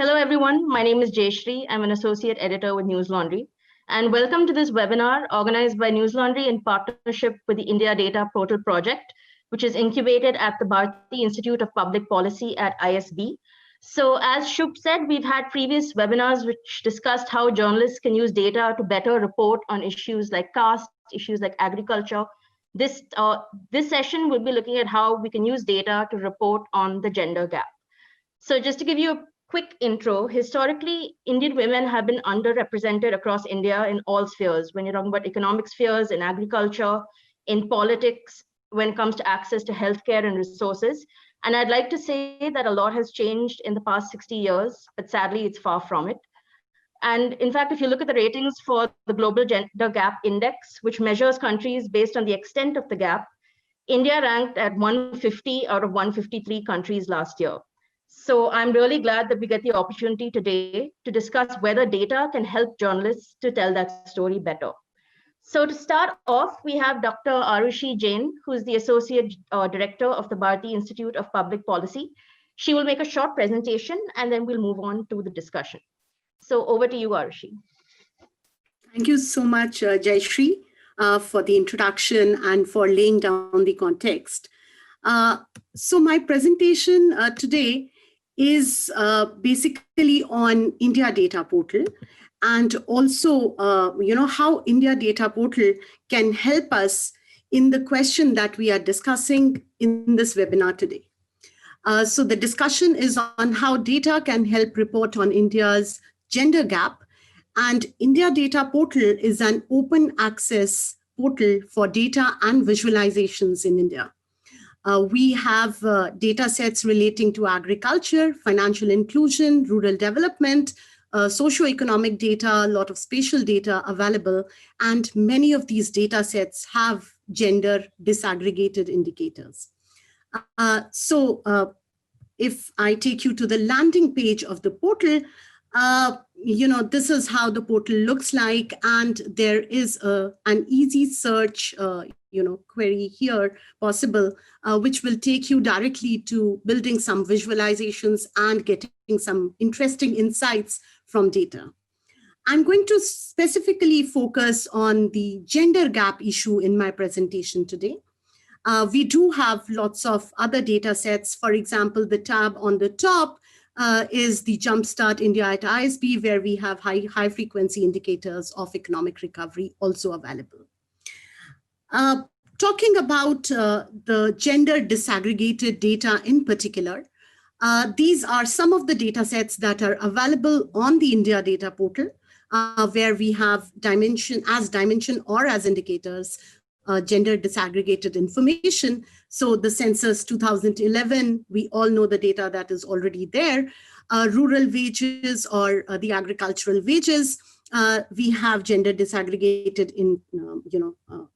Hello, everyone. My name is Jayshree. I'm an associate editor with Newslaundry. And welcome to this webinar organized by Newslaundry in partnership with the India Data Portal project, which is incubated at the Bharti Institute of Public Policy at ISB. So as Shubh said, we've had previous webinars which discussed how journalists can use data to better report on issues like caste, issues like agriculture. This session will be looking at how we can use data to report on the gender gap. So just to give you a quick intro, historically, Indian women have been underrepresented across India in all spheres. When you're talking about economic spheres, in agriculture, in politics, when it comes to access to healthcare and resources. And I'd like to say that a lot has changed in the past 60 years, but sadly, it's far from it. And in fact, if you look at the ratings for the Global Gender Gap Index, which measures countries based on the extent of the gap, India ranked at 150 out of 153 countries last year. So I'm really glad that we get the opportunity today to discuss whether data can help journalists to tell that story better. So to start off, we have Dr. Arushi Jain, who is the Associate Director of the Bharti Institute of Public Policy. She will make a short presentation and then we'll move on to the discussion. So over to you, Arushi. Thank you so much, Jayshree, for the introduction and for laying down the context. So my presentation today is basically on India Data Portal, and also how India Data Portal can help us in the question that we are discussing in this webinar today. So the discussion is on how data can help report on India's gender gap, and India Data Portal is an open access portal for data and visualizations in India. We have data sets relating to agriculture, financial inclusion, rural development, socioeconomic data, a lot of spatial data available, and many of these data sets have gender disaggregated indicators. If I take you to the landing page of the portal, this is how the portal looks like, and there is an easy search query here possible, which will take you directly to building some visualizations and getting some interesting insights from data. I'm going to specifically focus on the gender gap issue in my presentation today. We do have lots of other data sets. For example, the tab on the top is the Jumpstart India at ISB, where we have high frequency indicators of economic recovery also available. Talking about the gender disaggregated data in particular, these are some of the data sets that are available on the India Data Portal, where we have dimension or as indicators, gender disaggregated information. So the census 2011, we all know the data that is already there. Rural wages or the agricultural wages, we have gender disaggregated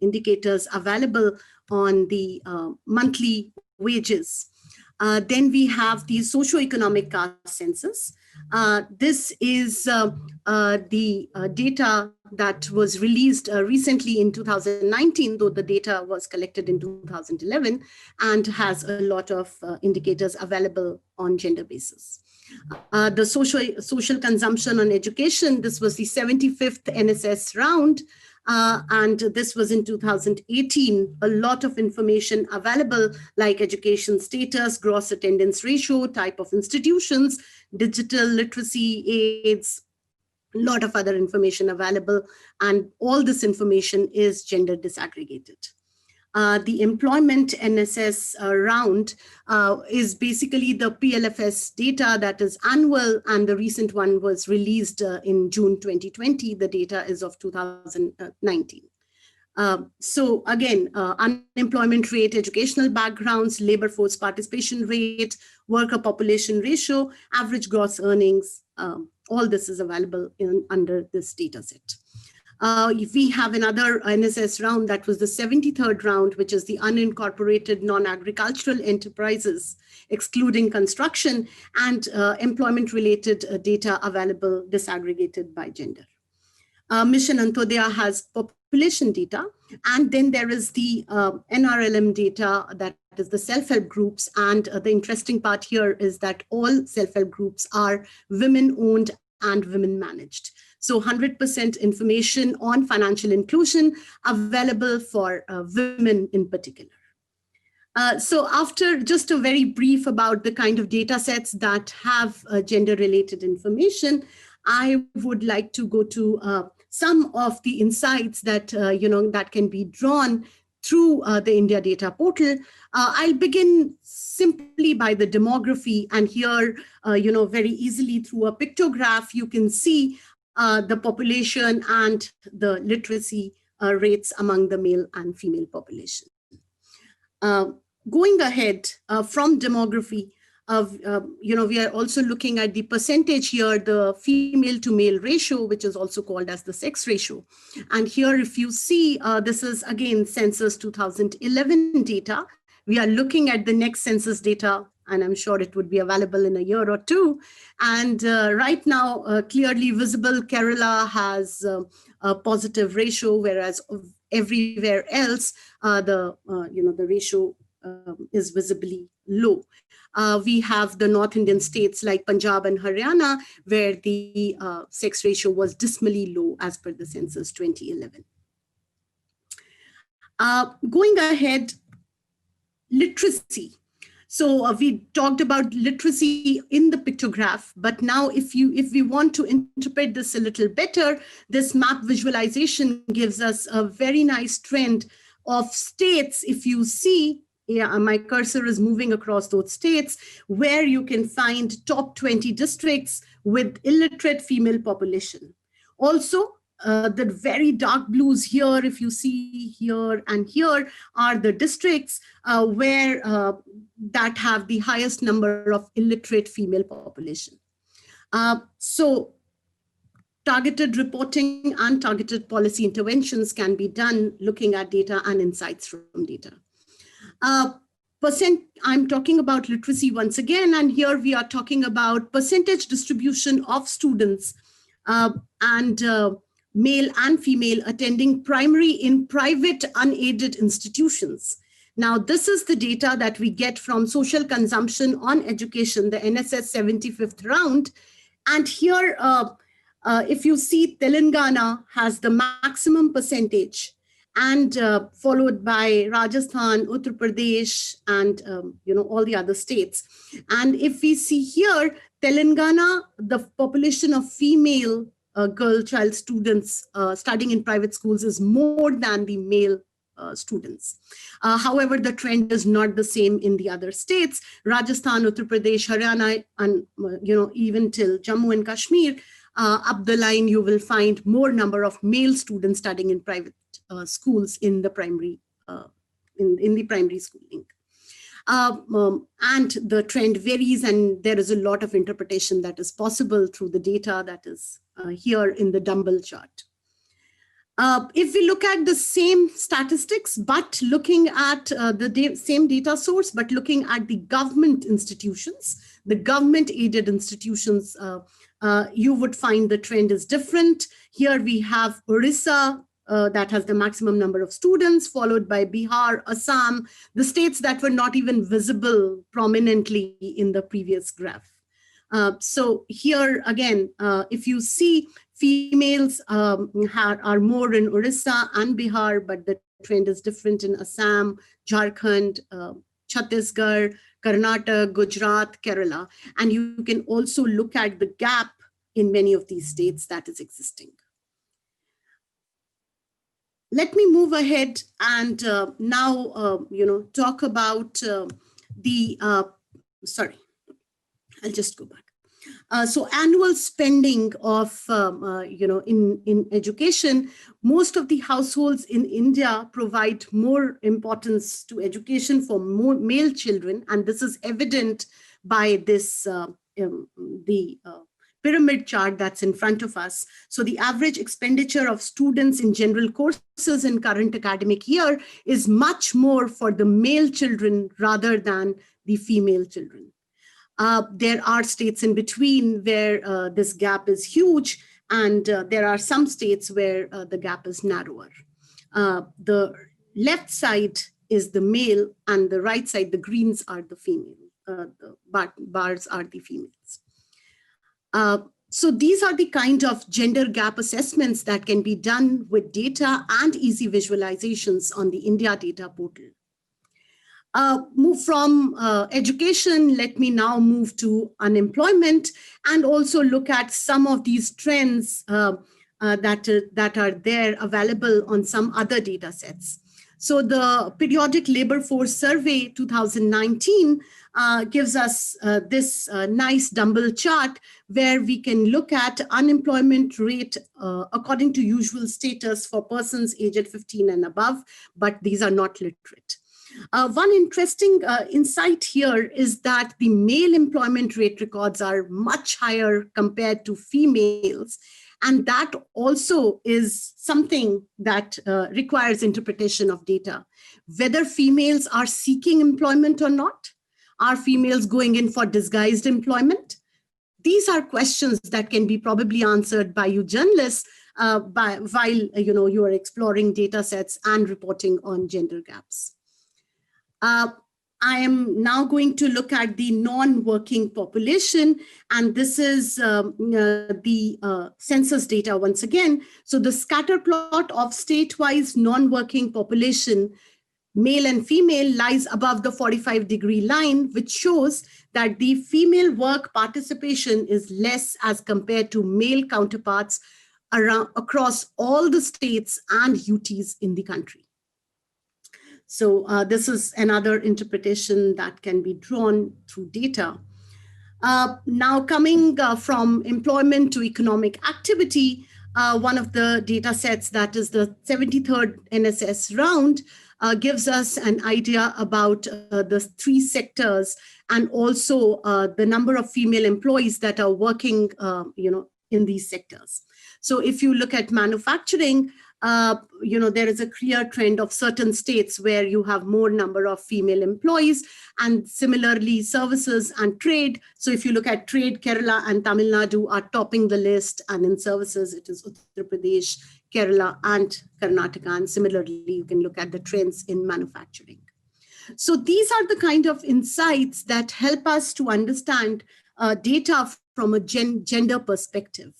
indicators available on the monthly wages. Then we have the socioeconomic caste census. This is the data that was released recently in 2019, though the data was collected in 2011, and has a lot of indicators available on gender basis. The social consumption on education, this was the 75th NSS round, and this was in 2018. A lot of information available, like education status, gross attendance ratio, type of institutions, digital literacy aids, a lot of other information available, and all this information is gender disaggregated. The employment NSS round is basically the PLFS data that is annual, and the recent one was released in June 2020. The data is of 2019. So again, unemployment rate, educational backgrounds, labor force participation rate, worker population ratio, average gross earnings, all this is available under this data set. We have another NSS round that was the 73rd round, which is the unincorporated non-agricultural enterprises, excluding construction, and employment-related data available disaggregated by gender. Mission Antodaya has population data, And then there is the NRLM data, that is the self-help groups. And the interesting part here is that all self-help groups are women-owned and women-managed. So 100% information on financial inclusion available for women in particular. So after just a very brief about the kind of data sets that have gender-related information, I would like to go to some of the insights that that can be drawn through the India Data Portal. I'll begin simply by the demography, and here, very easily through a pictograph, you can see the population and the literacy rates among the male and female population. Going ahead from demography, we are also looking at the percentage here, the female to male ratio, which is also called as the sex ratio. And here, if you see, this is again census 2011 data. We are looking at the next census data, and I'm sure it would be available in a year or two. And right now, clearly visible, Kerala has a positive ratio, whereas everywhere else, the ratio is visibly low. We have the North Indian states like Punjab and Haryana, where the sex ratio was dismally low as per the census 2011. Going ahead, literacy. So we talked about literacy in the pictograph, but now if we want to interpret this a little better, this map visualization gives us a very nice trend of states. If you see, my cursor is moving across those states where you can find top 20 districts with illiterate female population. Also, the very dark blues here, if you see here and here, are the districts where that have the highest number of illiterate female population. So targeted reporting and targeted policy interventions can be done looking at data and insights from data. I'm talking about literacy once again, and here we are talking about percentage distribution of students and male and female attending primary in private unaided institutions. Now, this is the data that we get from social consumption on education, the NSS 75th round. And here, if you see, Telangana has the maximum percentage, and followed by Rajasthan, Uttar Pradesh, and all the other states. And if we see here, Telangana, the population of female child students studying in private schools is more than the male students. However, the trend is not the same in the other states. Rajasthan, Uttar Pradesh, Haryana, and even till Jammu and Kashmir, up the line, you will find more number of male students studying in private schools in the primary in the primary schooling. And the trend varies, and there is a lot of interpretation that is possible through the data that is here in the Dumbbell chart. If we look at the same statistics, but looking at the same data source, but looking at the government institutions, the government aided institutions, you would find the trend is different. Here we have Orissa, that has the maximum number of students, followed by Bihar, Assam, the states that were not even visible prominently in the previous graph. So here again, if you see, females are more in Orissa and Bihar, but the trend is different in Assam, Jharkhand, Chhattisgarh, Karnataka, Gujarat, Kerala. And you can also look at the gap in many of these states that is existing. Let me move ahead and now, talk about sorry, I'll just go back. So annual spending of, in education, most of the households in India provide more importance to education for more male children. And this is evident by this, pyramid chart that's in front of us. So the average expenditure of students in general courses in current academic year is much more for the male children rather than the female children. There are states in between where this gap is huge, and there are some states where the gap is narrower. The left side is the male, and the right side, the greens, are the female. The bars are the females. So these are the kind of gender gap assessments that can be done with data and easy visualizations on the India data portal. Move from education, let me now move to unemployment and also look at some of these trends that are there available on some other data sets. So the Periodic Labor Force Survey 2019 gives us this nice dumbbell chart where we can look at unemployment rate according to usual status for persons aged 15 and above, but these are not literate. One interesting insight here is that the male employment rate records are much higher compared to females. And that also is something that requires interpretation of data. Whether females are seeking employment or not, are females going in for disguised employment? These are questions that can be probably answered by you journalists while you are exploring data sets and reporting on gender gaps. I am now going to look at the non-working population, and this is the census data once again. So the scatter plot of state-wise non-working population, male and female, lies above the 45-degree line, which shows that the female work participation is less as compared to male counterparts across all the states and UTs in the country. So this is another interpretation that can be drawn through data. Now coming from employment to economic activity, one of the data sets that is the 73rd NSS round gives us an idea about the three sectors and also the number of female employees that are working in these sectors. So if you look at manufacturing, there is a clear trend of certain states where you have more number of female employees, and similarly services and trade. So if you look at trade, Kerala and Tamil Nadu are topping the list, and in services it is Uttar Pradesh, Kerala and Karnataka, and similarly you can look at the trends in manufacturing. So these are the kind of insights that help us to understand data from a gender perspective.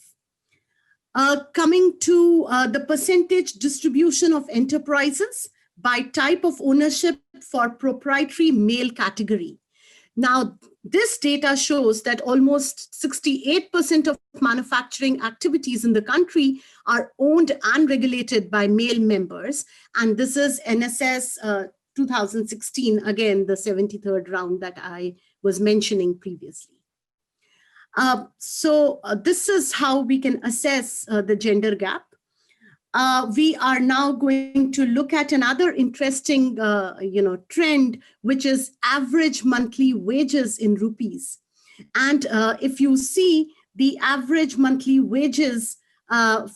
Coming to the percentage distribution of enterprises by type of ownership for proprietary male category. Now, this data shows that almost 68% of manufacturing activities in the country are owned and regulated by male members. And this is NSS 2016, again, the 73rd round that I was mentioning previously. So this is how we can assess the gender gap. We are now going to look at another interesting trend, which is average monthly wages in rupees. And if you see the average monthly wages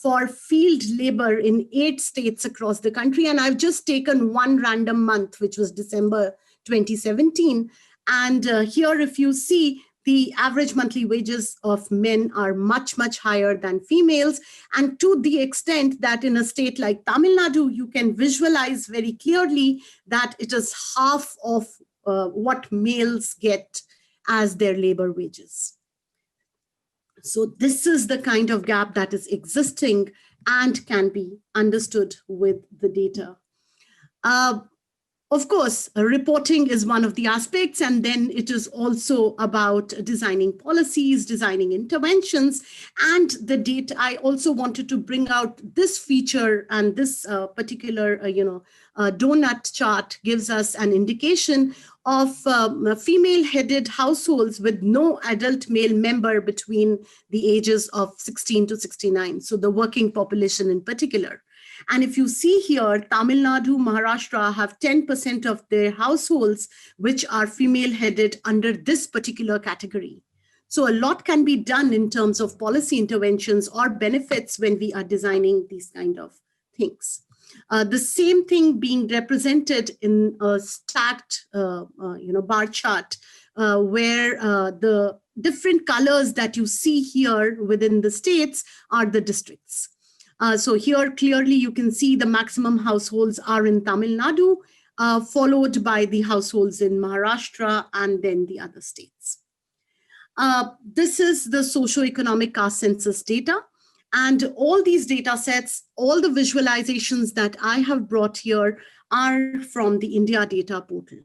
for field labor in 8 states across the country, and I've just taken one random month, which was December 2017. And here, if you see, the average monthly wages of men are much, much higher than females. And to the extent that in a state like Tamil Nadu, you can visualize very clearly that it is half of what males get as their labor wages. So this is the kind of gap that is existing and can be understood with the data. Of course, reporting is one of the aspects, and then it is also about designing policies, designing interventions, and the data. I also wanted to bring out this feature, and this particular, donut chart gives us an indication of female-headed households with no adult male member between the ages of 16 to 69, so the working population in particular. And if you see here, Tamil Nadu, Maharashtra have 10% of their households which are female-headed under this particular category. So a lot can be done in terms of policy interventions or benefits when we are designing these kind of things. The same thing being represented in a stacked bar chart where the different colors that you see here within the states are the districts. So here clearly you can see the maximum households are in Tamil Nadu, followed by the households in Maharashtra and then the other states. This is the socioeconomic caste census data. And all these data sets, all the visualizations that I have brought here are from the India Data Portal.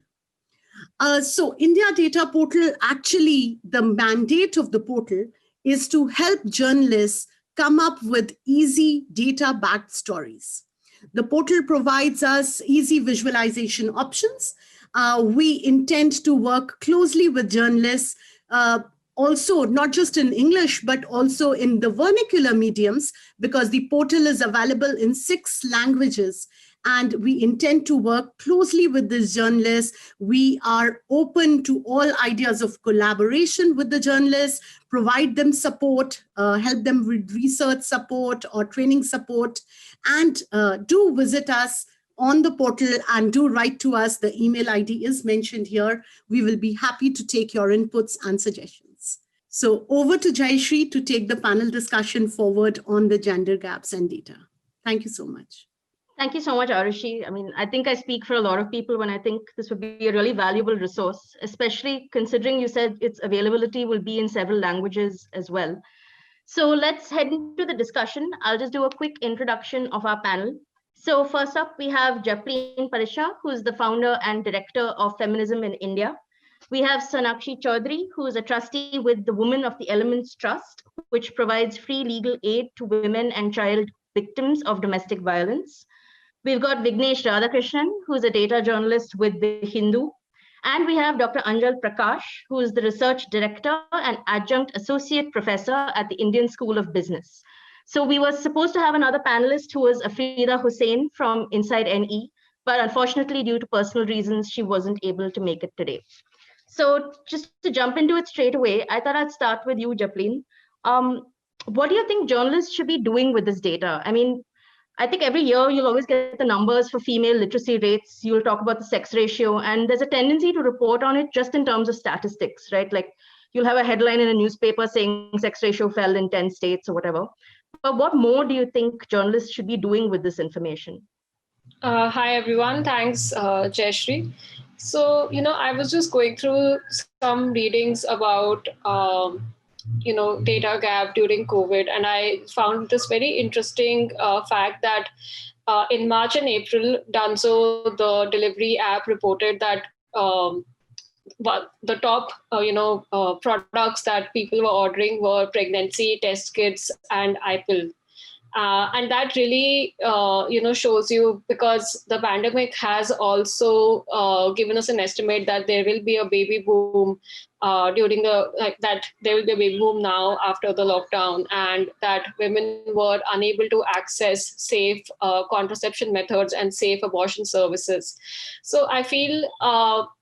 So India Data Portal, actually the mandate of the portal is to help journalists come up with easy data-backed stories. The portal provides us easy visualization options. We intend to work closely with journalists, also not just in English, but also in the vernacular mediums, because the portal is available in 6 languages. And we intend to work closely with these journalists. We are open to all ideas of collaboration with the journalists, provide them support, help them with research support or training support, and do visit us on the portal and do write to us. The email ID is mentioned here. We will be happy to take your inputs and suggestions. So over to Jayshree to take the panel discussion forward on the gender gaps and data. Thank you so much. Thank you so much, Arushi. I mean, I think I speak for a lot of people when I think this would be a really valuable resource, especially considering you said its availability will be in several languages as well. So let's head into the discussion. I'll just do a quick introduction of our panel. So first up, we have Japleen Pasricha, who is the founder and director of Feminism in India. We have Sonakshi Chaudhry, who is a trustee with the Women of the Elements Trust, which provides free legal aid to women and child victims of domestic violence. We've got Vignesh Radhakrishnan, who's a data journalist with The Hindu. And we have Dr. Anjal Prakash, who is the research director and adjunct associate professor at the Indian School of Business. So we were supposed to have another panelist who was Afrida Hussain from Inside NE, but unfortunately, due to personal reasons, she wasn't able to make it today. So just to jump into it straight away, I thought I'd start with you, Japleen. What do you think journalists should be doing with this data? I mean, I think every year you'll always get the numbers for female literacy rates. You'll talk about the sex ratio, and there's a tendency to report on it just in terms of statistics, right? Like you'll have a headline in a newspaper saying sex ratio fell in 10 states or whatever. But what more do you think journalists should be doing with this information? Hi, everyone. Thanks, Jayshree. So, I was just going through some readings about data gap during COVID. And I found this very interesting fact that in March and April, Dunzo, the delivery app, reported that the top products that people were ordering were pregnancy test kits and IPIL. And that really, shows you, because the pandemic has also given us an estimate that there will be a baby boom that there will be a baby boom now after the lockdown, and that women were unable to access safe contraception methods and safe abortion services. So I feel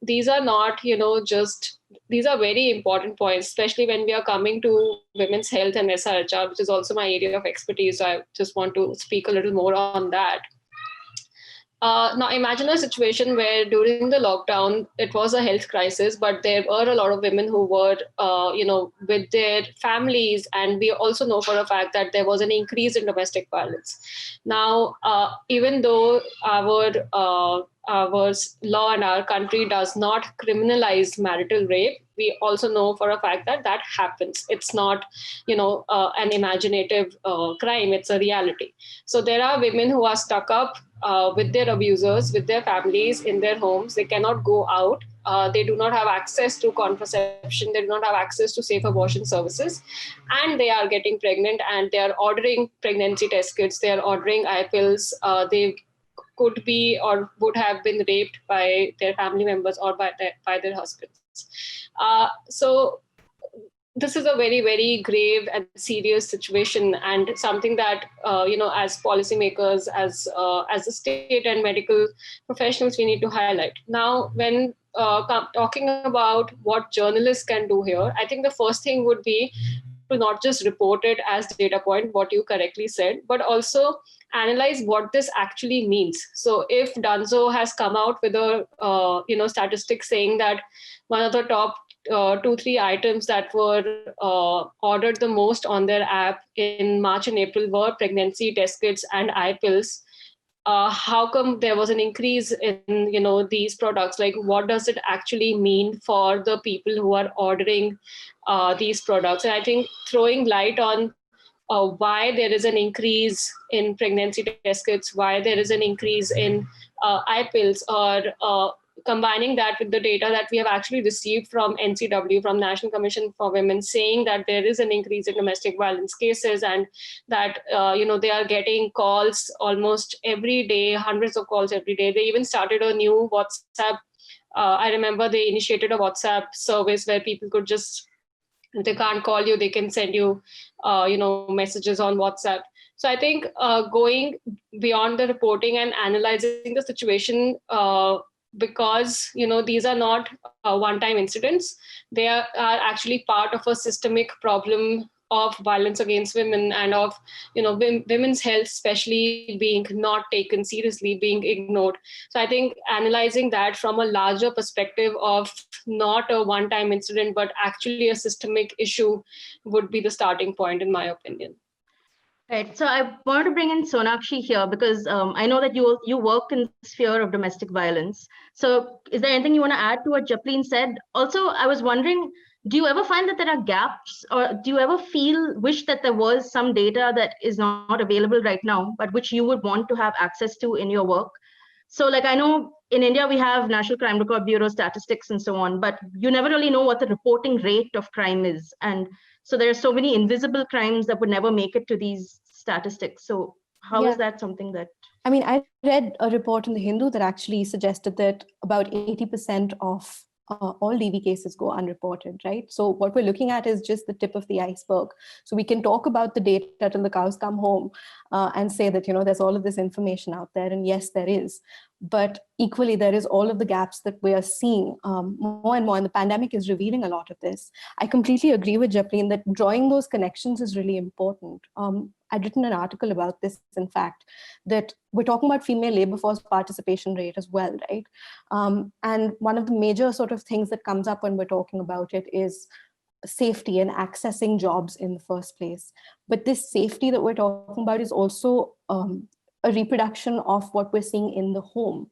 these are not, these are very important points, especially when we are coming to women's health and SRHR, which is also my area of expertise. So I just want to speak a little more on that. Now, imagine a situation where during the lockdown, it was a health crisis, but there were a lot of women who were, with their families. And we also know for a fact that there was an increase in domestic violence. Now, even though our law in our country does not criminalize marital rape, we also know for a fact that that happens. It's not, an imaginative crime. It's a reality. So there are women who are stuck up with their abusers, with their families, in their homes. They cannot go out. They do not have access to contraception. They do not have access to safe abortion services. And they are getting pregnant, and they are ordering pregnancy test kits. They are ordering IPILs. They could be or would have been raped by their family members or by their husbands. So this is a very, very grave and serious situation, and something that, as policymakers, as the state and medical professionals, we need to highlight. Now, when talking about what journalists can do here, I think the first thing would be to not just report it as data point, what you correctly said, but also analyze what this actually means. So if Dunzo has come out with a, statistic saying that one of the top 2-3 items that were ordered the most on their app in March and April were pregnancy test kits and eye pills. How come there was an increase in these products? Like, what does it actually mean for the people who are ordering these products? And I think throwing light on why there is an increase in pregnancy test kits, why there is an increase in eye pills, or combining that with the data that we have actually received from NCW, from National Commission for Women, saying that there is an increase in domestic violence cases, and that they are getting calls almost every day, hundreds of calls every day. They even started a new WhatsApp. I remember they initiated a WhatsApp service where people could just, if they can't call you, they can send you, messages on WhatsApp. So I think going beyond the reporting and analyzing the situation, because these are not one-time incidents, they are actually part of a systemic problem of violence against women, and of women's health especially being not taken seriously, being ignored. So I think analyzing that from a larger perspective of not a one-time incident but actually a systemic issue would be the starting point, in my opinion. Right. So I wanted to bring in Sonakshi here because I know that you work in the sphere of domestic violence. So is there anything you want to add to what Japleen said? Also, I was wondering, do you ever find that there are gaps, or do you ever wish that there was some data that is not available right now, but which you would want to have access to in your work? So like, I know in India, we have National Crime Record Bureau statistics and so on, but you never really know what the reporting rate of crime is. And so there are so many invisible crimes that would never make it to these statistics. So how is that something that... I mean, I read a report in The Hindu that actually suggested that about 80% of all DV cases go unreported, right? So what we're looking at is just the tip of the iceberg. So we can talk about the data till the cows come home and say that, there's all of this information out there. And yes, there is. But equally, there is all of the gaps that we are seeing more and more. And the pandemic is revealing a lot of this. I completely agree with Japleen that drawing those connections is really important. I'd written an article about this, in fact, that we're talking about female labor force participation rate as well, right? And one of the major sort of things that comes up when we're talking about it is safety and accessing jobs in the first place. But this safety that we're talking about is also a reproduction of what we're seeing in the home.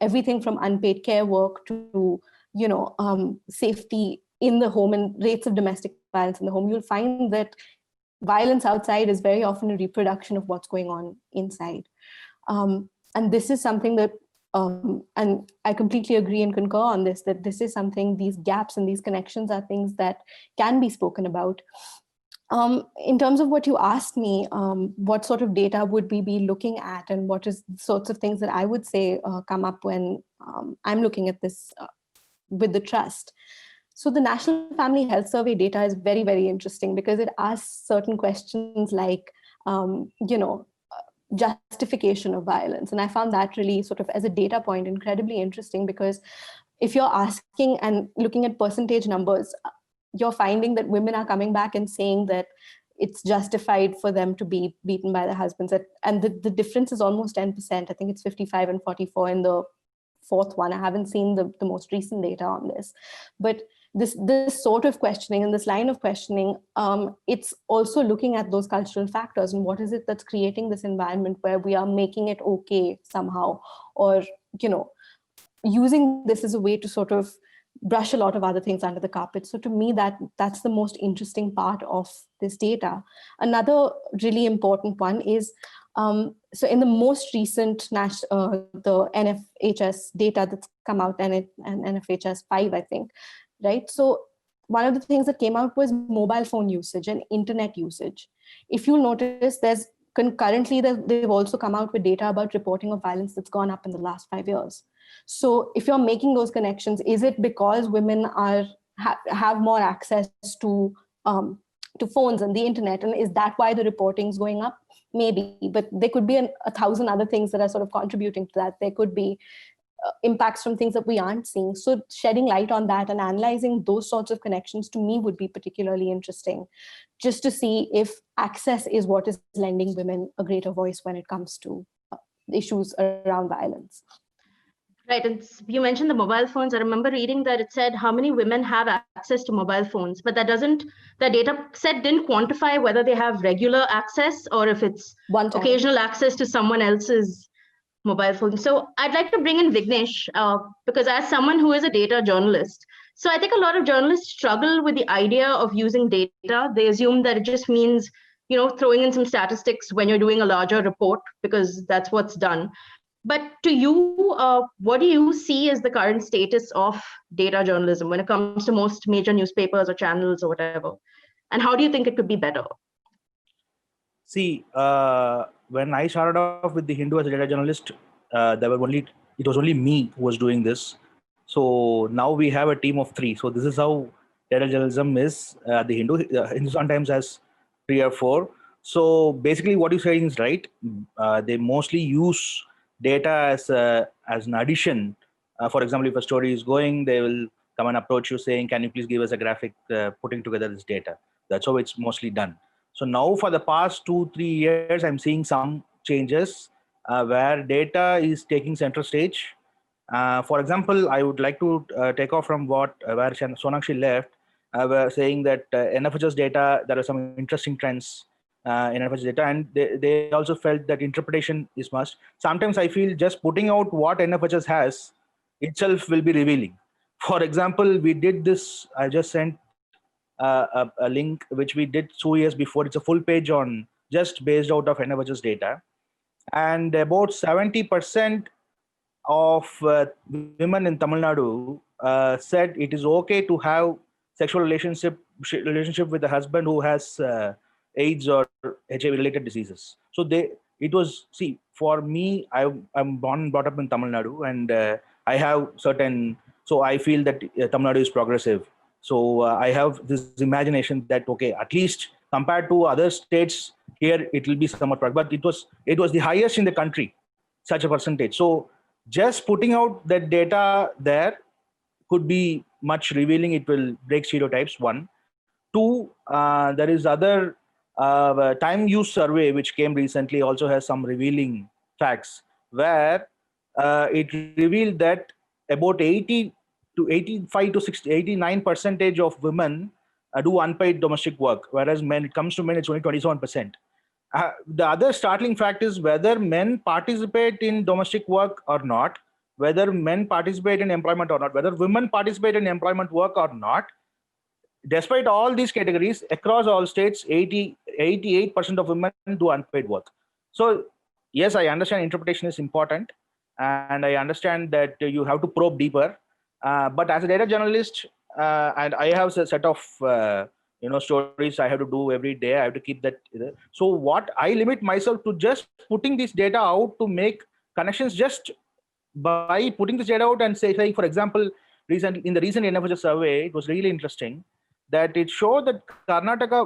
Everything from unpaid care work to, safety in the home and rates of domestic violence in the home. You'll find that violence outside is very often a reproduction of what's going on inside. And this is something that, and I completely agree and concur on this, that this is something, these gaps and these connections are things that can be spoken about. In terms of what you asked me, what sort of data would we be looking at, and what is the sorts of things that I would say come up when I'm looking at this with the trust. So the National Family Health Survey data is very, very interesting because it asks certain questions like, justification of violence. And I found that really sort of as a data point incredibly interesting, because if you're asking and looking at percentage numbers, you're finding that women are coming back and saying that it's justified for them to be beaten by their husbands. And the difference is almost 10%. I think it's 55 and 44 in the fourth one. I haven't seen the most recent data on this. But this sort of questioning and this line of questioning, it's also looking at those cultural factors and what is it that's creating this environment where we are making it okay somehow, or, using this as a way to sort of brush a lot of other things under the carpet. So to me, that's the most interesting part of this data. Another really important one is, so in the most recent the NFHS data that's come out, and NFHS 5, I think, right? So one of the things that came out was mobile phone usage and internet usage. If you notice, there's concurrently, they've also come out with data about reporting of violence that's gone up in the last 5 years. So if you're making those connections, is it because women have more access to phones and the internet, and is that why the reporting is going up? Maybe, but there could be 1,000 other things that are sort of contributing to that. There could be impacts from things that we aren't seeing. So shedding light on that and analyzing those sorts of connections to me would be particularly interesting, just to see if access is what is lending women a greater voice when it comes to issues around violence. Right, and you mentioned the mobile phones. I remember reading that it said how many women have access to mobile phones, but the data set didn't quantify whether they have regular access or if it's occasional access to someone else's mobile phone. So I'd like to bring in Vignesh, because as someone who is a data journalist, so I think a lot of journalists struggle with the idea of using data. They assume that it just means, throwing in some statistics when you're doing a larger report, because that's what's done. But to you, what do you see as the current status of data journalism when it comes to most major newspapers or channels or whatever? And how do you think it could be better? See, when I started off with the Hindu as a data journalist, it was only me who was doing this. So now we have a team of 3. So this is how data journalism is. The Hindu sometimes has 3 or 4. So basically, what you're saying is right. They mostly use data as an addition. For example, if a story is going, they will come and approach you saying, "Can you please give us a graphic putting together this data?" That's how it's mostly done. So now for the past 2-3 years, I'm seeing some changes where data is taking center stage. For example, I would like to take off from where Sonakshi left, were saying that NFHS data, there are some interesting trends in NFHS data, and they also felt that interpretation is must. Sometimes I feel just putting out what NFHS has itself will be revealing. For example, we did this, I just sent a link which we did 2 years before. It's a full page on just based out of NFHS data, and about 70% of women in Tamil Nadu said it is okay to have sexual relationship with a husband who has AIDS or HIV related diseases. So for me, I'm born and brought up in Tamil Nadu, and I have so I feel that Tamil Nadu is progressive. So I have this imagination that, okay, at least compared to other states here, it will be somewhat progressive. But it was the highest in the country, such a percentage. So just putting out that data there could be much revealing. It will break stereotypes, 1. 2, there is other time use survey which came recently, also has some revealing facts, where it revealed that about 80 to 85 to 89% of women do unpaid domestic work, whereas it comes to men, it's only 27%. The other startling fact is whether men participate in domestic work or not, whether men participate in employment or not, whether women participate in employment work or not. Despite all these categories, across all states, 88% of women do unpaid work. So yes, I understand interpretation is important, and I understand that you have to probe deeper. But as a data journalist, and I have a set of stories I have to do every day. I have to keep that. So what I limit myself to just putting this data out to make connections just by putting this data out and say, for example, in the recent NFHS survey, it was really interesting that it showed that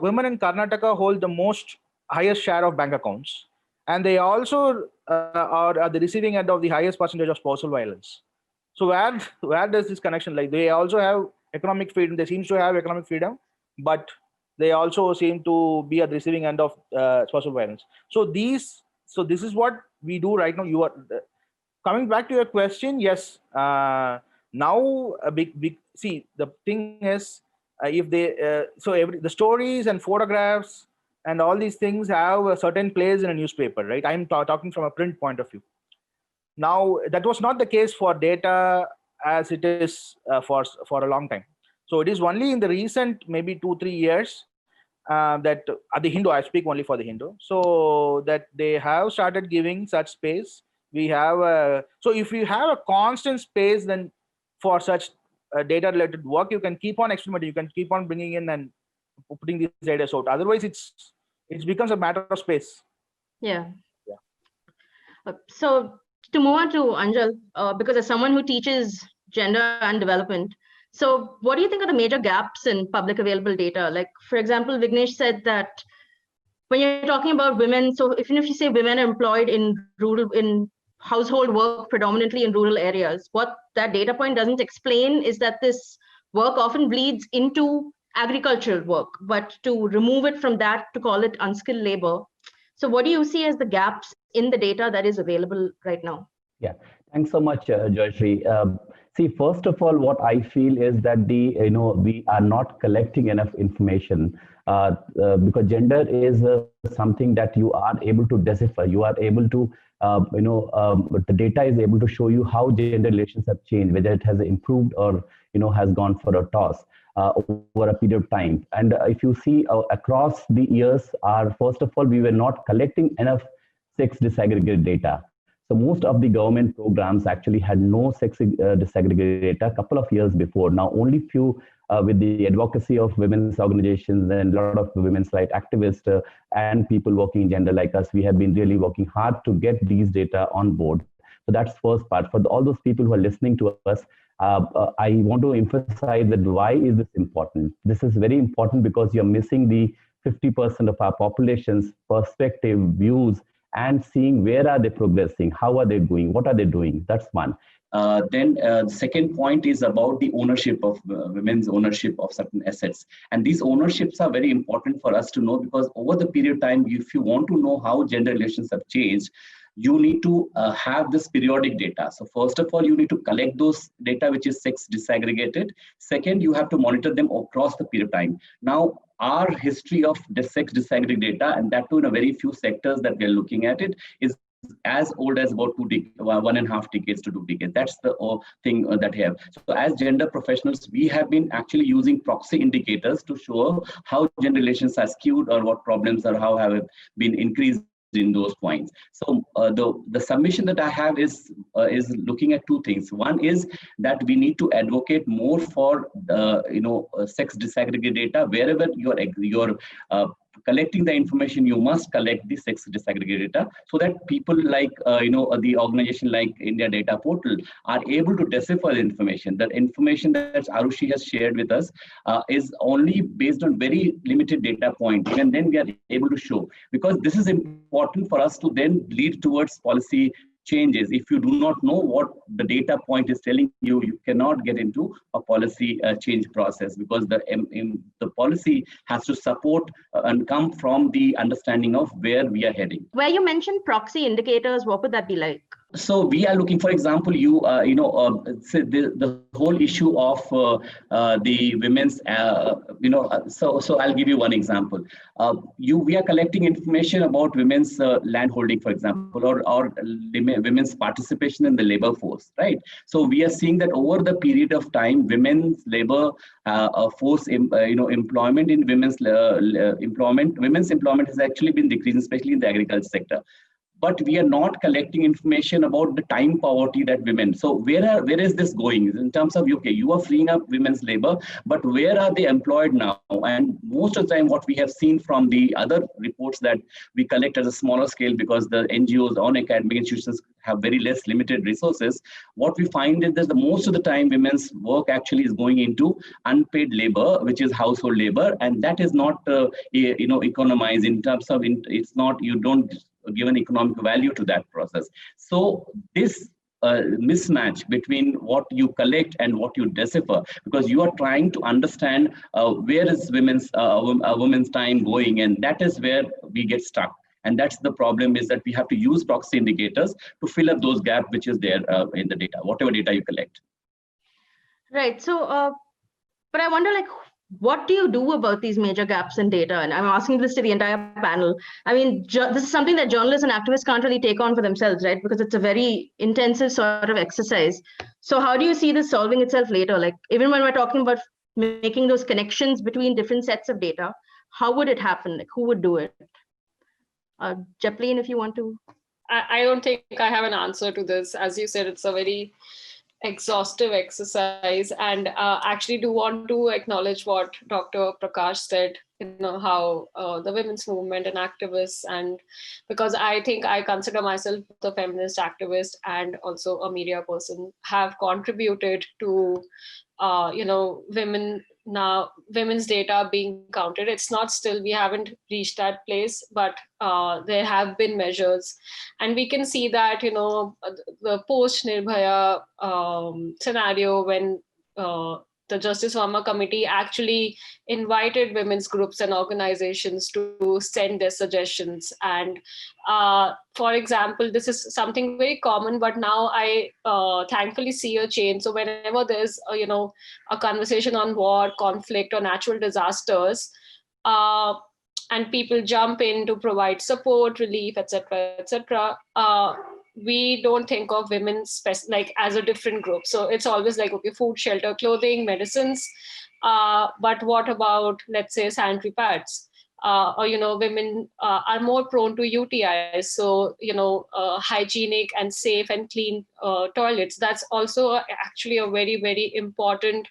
women in Karnataka hold the highest share of bank accounts, and they also are at the receiving end of the highest percentage of spousal violence. So where does this connection lie? They also have economic freedom. They seem to have economic freedom, but they also seem to be at the receiving end of spousal violence. So this is what we do right now. You are coming back to your question. Yes, now see, the thing is, if they the stories and photographs and all these things have a certain place in a newspaper, right? I'm talking from a print point of view. Now, that was not the case for data as it is for a long time. So it is only in the recent maybe 2-3 years that at the Hindu, I speak only for the Hindu, so that they have started giving such space. We have so if you have a constant space, then for such data related work, you can keep on experimenting, you can keep on bringing in and putting these data out. Otherwise, it becomes a matter of space. Yeah. So to move on to Anjal, because as someone who teaches gender and development, so what do you think are the major gaps in public available data? Like, for example, Vignesh said that when you're talking about women, so even if you say women are employed in household work predominantly in rural areas, what that data point doesn't explain is that this work often bleeds into agricultural work, but to remove it from that, to call it unskilled labor. So what do you see as the gaps in the data that is available right now? Yeah, Thanks so much, Jayshree. See, first of all, what I feel is that we are not collecting enough information because gender is something that you are able to decipher. You are able to, the data is able to show you how gender relations have changed, whether it has improved or has gone for a toss over a period of time. And if you see across the years, first of all, we were not collecting enough sex disaggregated data. So most of the government programs actually had no sex disaggregated data a couple of years before. Now only few with the advocacy of women's organizations and a lot of women's rights activists and people working in gender like us, we have been really working hard to get these data on board. So that's first part. For all those people who are listening to us, I want to emphasize that why is this important? This is very important because you're missing the 50% of our population's perspective, views, and seeing where are they progressing, how are they doing, what are they doing. That's one. Then the second point is about the ownership of women's ownership of certain assets. And these ownerships are very important for us to know because over the period of time, if you want to know how gender relations have changed, you need to have this periodic data. So first of all, you need to collect those data which is sex disaggregated. Second, you have to monitor them across the period of time. Now, our history of the sex disaggregated data, and that too in a very few sectors that we are looking at it, is as old as about 1.5 decades to 2 decades. That's the thing that we have. So as gender professionals, we have been actually using proxy indicators to show how gender relations are skewed or what problems or how have been increased in those points. So the submission that I have is looking at two things. One is that we need to advocate more for sex disaggregated data. Wherever you're collecting the information, you must collect the sex disaggregated data so that people like the organization like India Data Portal are able to decipher the information. That information that Arushi has shared with us is only based on very limited data point, and then we are able to show, because this is important for us to then lead towards policy changes. If you do not know what the data point is telling you, you cannot get into a policy change process, because the policy has to support and come from the understanding of where we are heading. Where you mentioned proxy indicators, what would that be like? So we are looking, for example, the whole issue of the women's, so I'll give you one example. We are collecting information about women's land holding, for example, or women's participation in the labor force, right? So we are seeing that over the period of time, women's labor force, employment in women's employment has actually been decreasing, especially in the agriculture sector. But we are not collecting information about the time poverty that women. So where is this going in terms of, okay, you are freeing up women's labor, but where are they employed now? And most of the time, what we have seen from the other reports that we collect at a smaller scale, because the NGOs on academic institutions have very limited resources, what we find is that most of the time women's work actually is going into unpaid labor, which is household labor, and that is not economized in terms of, it's not, you don't give an economic value to that process. So this mismatch between what you collect and what you decipher, because you are trying to understand where is women's time going, and that is where we get stuck. And that's the problem, is that we have to use proxy indicators to fill up those gaps which is there in the data, whatever data you collect. Right. So, but I wonder, like, what do you do about these major gaps in data? And I'm asking this to the entire panel. I mean, this is something that journalists and activists can't really take on for themselves, right? Because it's a very intensive sort of exercise. So how do you see this solving itself later? Like, even when we're talking about making those connections between different sets of data, how would it happen? Like, who would do it? Japleen, if you want to. I don't think I have an answer to this. As you said, it's a very exhaustive exercise, and actually do want to acknowledge what Dr. Prakash said, how the women's movement and activists, and because I think I consider myself a feminist activist and also a media person, have contributed to women's data being counted. It's not still, we haven't reached that place, but there have been measures, and we can see that the post Nirbhaya scenario, when the the Justice Verma Committee actually invited women's groups and organizations to send their suggestions. And for example, this is something very common, but now I thankfully see a change. So whenever there's a conversation on war, conflict, or natural disasters, and people jump in to provide support, relief, etc., etc., we don't think of women like as a different group. So it's always like, okay, food, shelter, clothing, medicines. But what about, let's say, sanitary pads? Or women are more prone to UTIs. So hygienic and safe and clean toilets. That's also actually a very, very important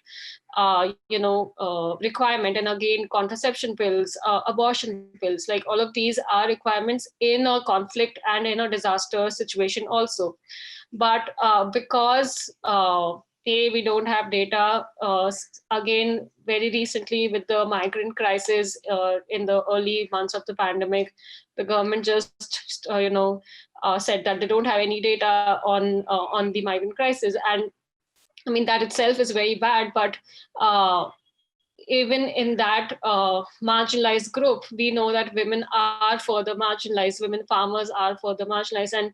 requirement. And again, contraception pills, abortion pills, like all of these are requirements in a conflict and in a disaster situation also. But because we don't have data, again, very recently with the migrant crisis in the early months of the pandemic, the government just said that they don't have any data on the migrant crisis. And I mean, that itself is very bad, but even in that marginalized group, we know that women are further marginalized, women farmers are further marginalized. And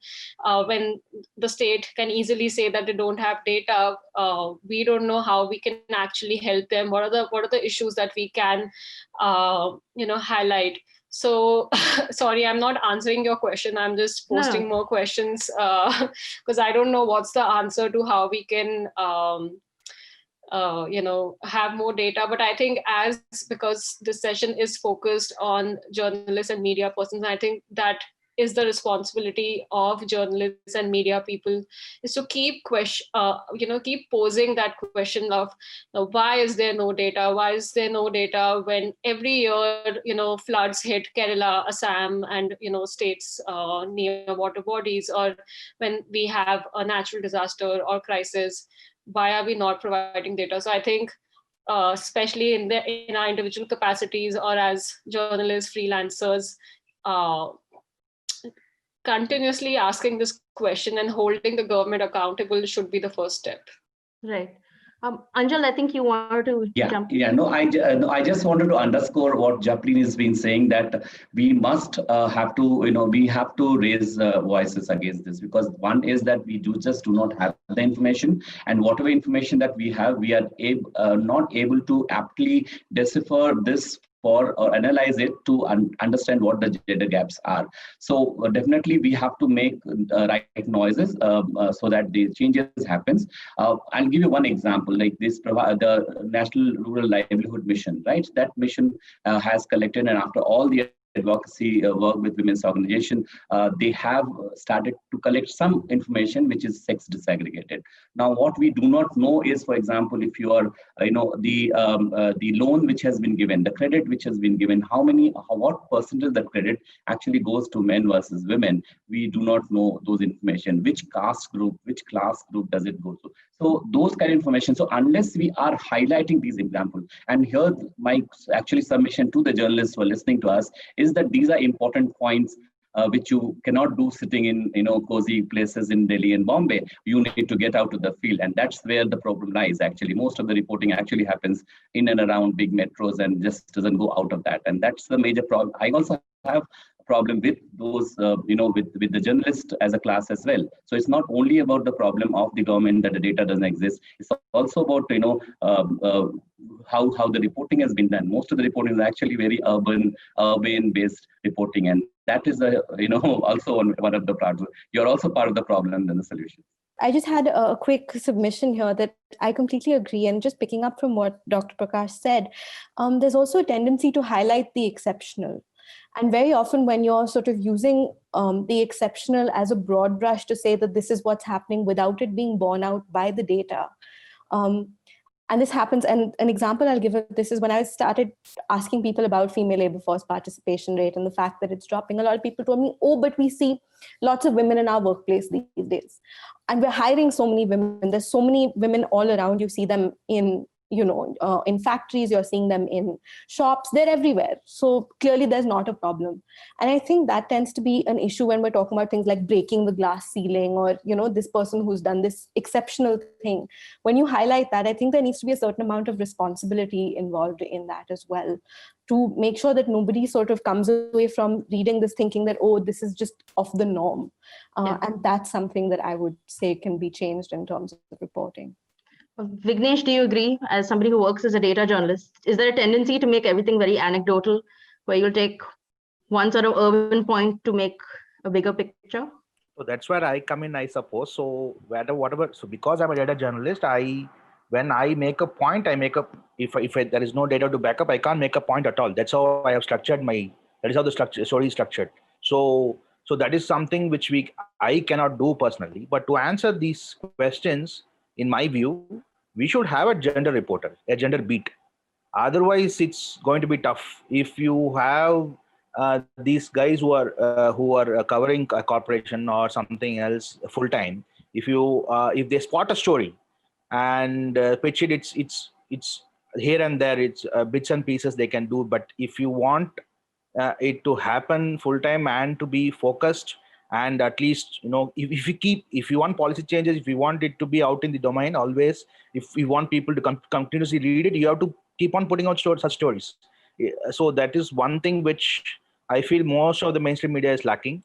when the state can easily say that they don't have data, we don't know how we can actually help them. What are the issues that we can highlight? So sorry, I'm not answering your question. I'm just posting more questions because I don't know what's the answer to how we can have more data. But I think because this session is focused on journalists and media persons, I think that is the responsibility of journalists and media people, is to keep keep posing that question of why is there no data? Why is there no data when every year floods hit Kerala, Assam, and states near water bodies, or when we have a natural disaster or crisis? Why are we not providing data? So I think, especially in our individual capacities or as journalists, freelancers, continuously asking this question and holding the government accountable should be the first step. Right. Anjal, I think you wanted to jump in. I just wanted to underscore what Japleen has been saying, that we must have to raise voices against this, because one is that we do not have the information, and whatever information that we have, we are not able to aptly decipher this or analyze it to understand what the gender gaps are. So definitely we have to make right noises so that the changes happens. I'll give you one example, like this, the National Rural Livelihood Mission, right? That mission has collected, and after all the advocacy work with women's organization, they have started to collect some information which is sex disaggregated. Now, what we do not know is, for example, if you are, the loan which has been given, the credit which has been given, what percentage of the credit actually goes to men versus women. We do not know those information. Which caste group, which class group does it go to? So those kind of information. So unless we are highlighting these examples, and here my actually submission to the journalists who are listening to us is that these are important points which you cannot do sitting in cozy places in Delhi and Bombay. You need to get out to the field, and that's where the problem lies. Actually, most of the reporting actually happens in and around big metros and just doesn't go out of that, and that's the major problem. I also have problem with those, with the journalist as a class as well. So it's not only about the problem of the government that the data doesn't exist. It's also about how the reporting has been done. Most of the reporting is actually very urban-based reporting, and that is also one of the problems. You're also part of the problem than the solution. I just had a quick submission here that I completely agree. And just picking up from what Dr. Prakash said, there's also a tendency to highlight the exceptional. And very often when you're sort of using the exceptional as a broad brush to say that this is what's happening without it being borne out by the data. And this happens, and an example I'll give of this is when I started asking people about female labor force participation rate and the fact that it's dropping. A lot of people told me, oh, but we see lots of women in our workplace these days. And we're hiring so many women. There's so many women all around. You see them in in factories, you're seeing them in shops, they're everywhere. So clearly there's not a problem. And I think that tends to be an issue when we're talking about things like breaking the glass ceiling, or, this person who's done this exceptional thing. When you highlight that, I think there needs to be a certain amount of responsibility involved in that as well, to make sure that nobody sort of comes away from reading this thinking that, oh, this is just off the norm. And that's something that I would say can be changed in terms of reporting. Vignesh, do you agree, as somebody who works as a data journalist? Is there a tendency to make everything very anecdotal, where you'll take one sort of urban point to make a bigger picture? So that's where I come in, I suppose. So whatever. So because I'm a data journalist, when I make a point, if there is no data to back up, I can't make a point at all. That's how I have structured that is how the story is structured. So that is something which I cannot do personally. But to answer these questions, in my view, we should have a gender reporter, a gender beat. Otherwise, it's going to be tough. If you have these guys who are covering a corporation or something else full time, if they spot a story and pitch it, it's here and there, it's bits and pieces they can do. But if you want it to happen full time and to be focused, and at least if you want policy changes, if you want it to be out in the domain always, if you want people to continuously read it, you have to keep on putting out such stories. So that is one thing which I feel most of the mainstream media is lacking,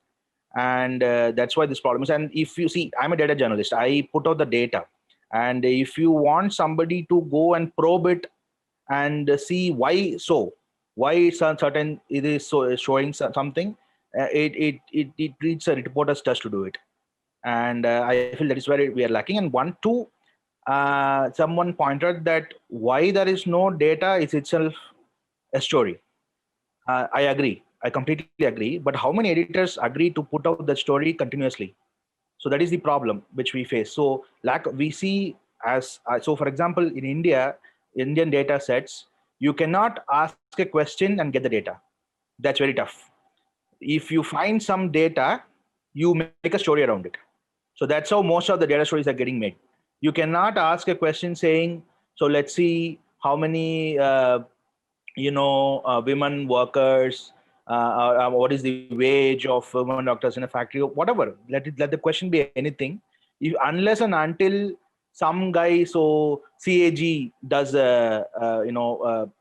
and that's why this problem is. And if you see, I'm a data journalist, I put out the data, and if you want somebody to go and probe it and see why it's certain, it is showing something, it needs a reporter's touch to do it. And I feel that is where we are lacking. And someone pointed that why there is no data is itself a story. I agree. I completely agree. But how many editors agree to put out the story continuously? So that is the problem which we face. So we see so for example, in Indian data sets, you cannot ask a question and get the data. That's very tough. If you find some data, you make a story around it. So that's how most of the data stories are getting made. You cannot ask a question saying, so let's see how many women workers, what is the wage of women doctors in a factory, or whatever. Let the question be anything. Unless and until some guy, so CAG does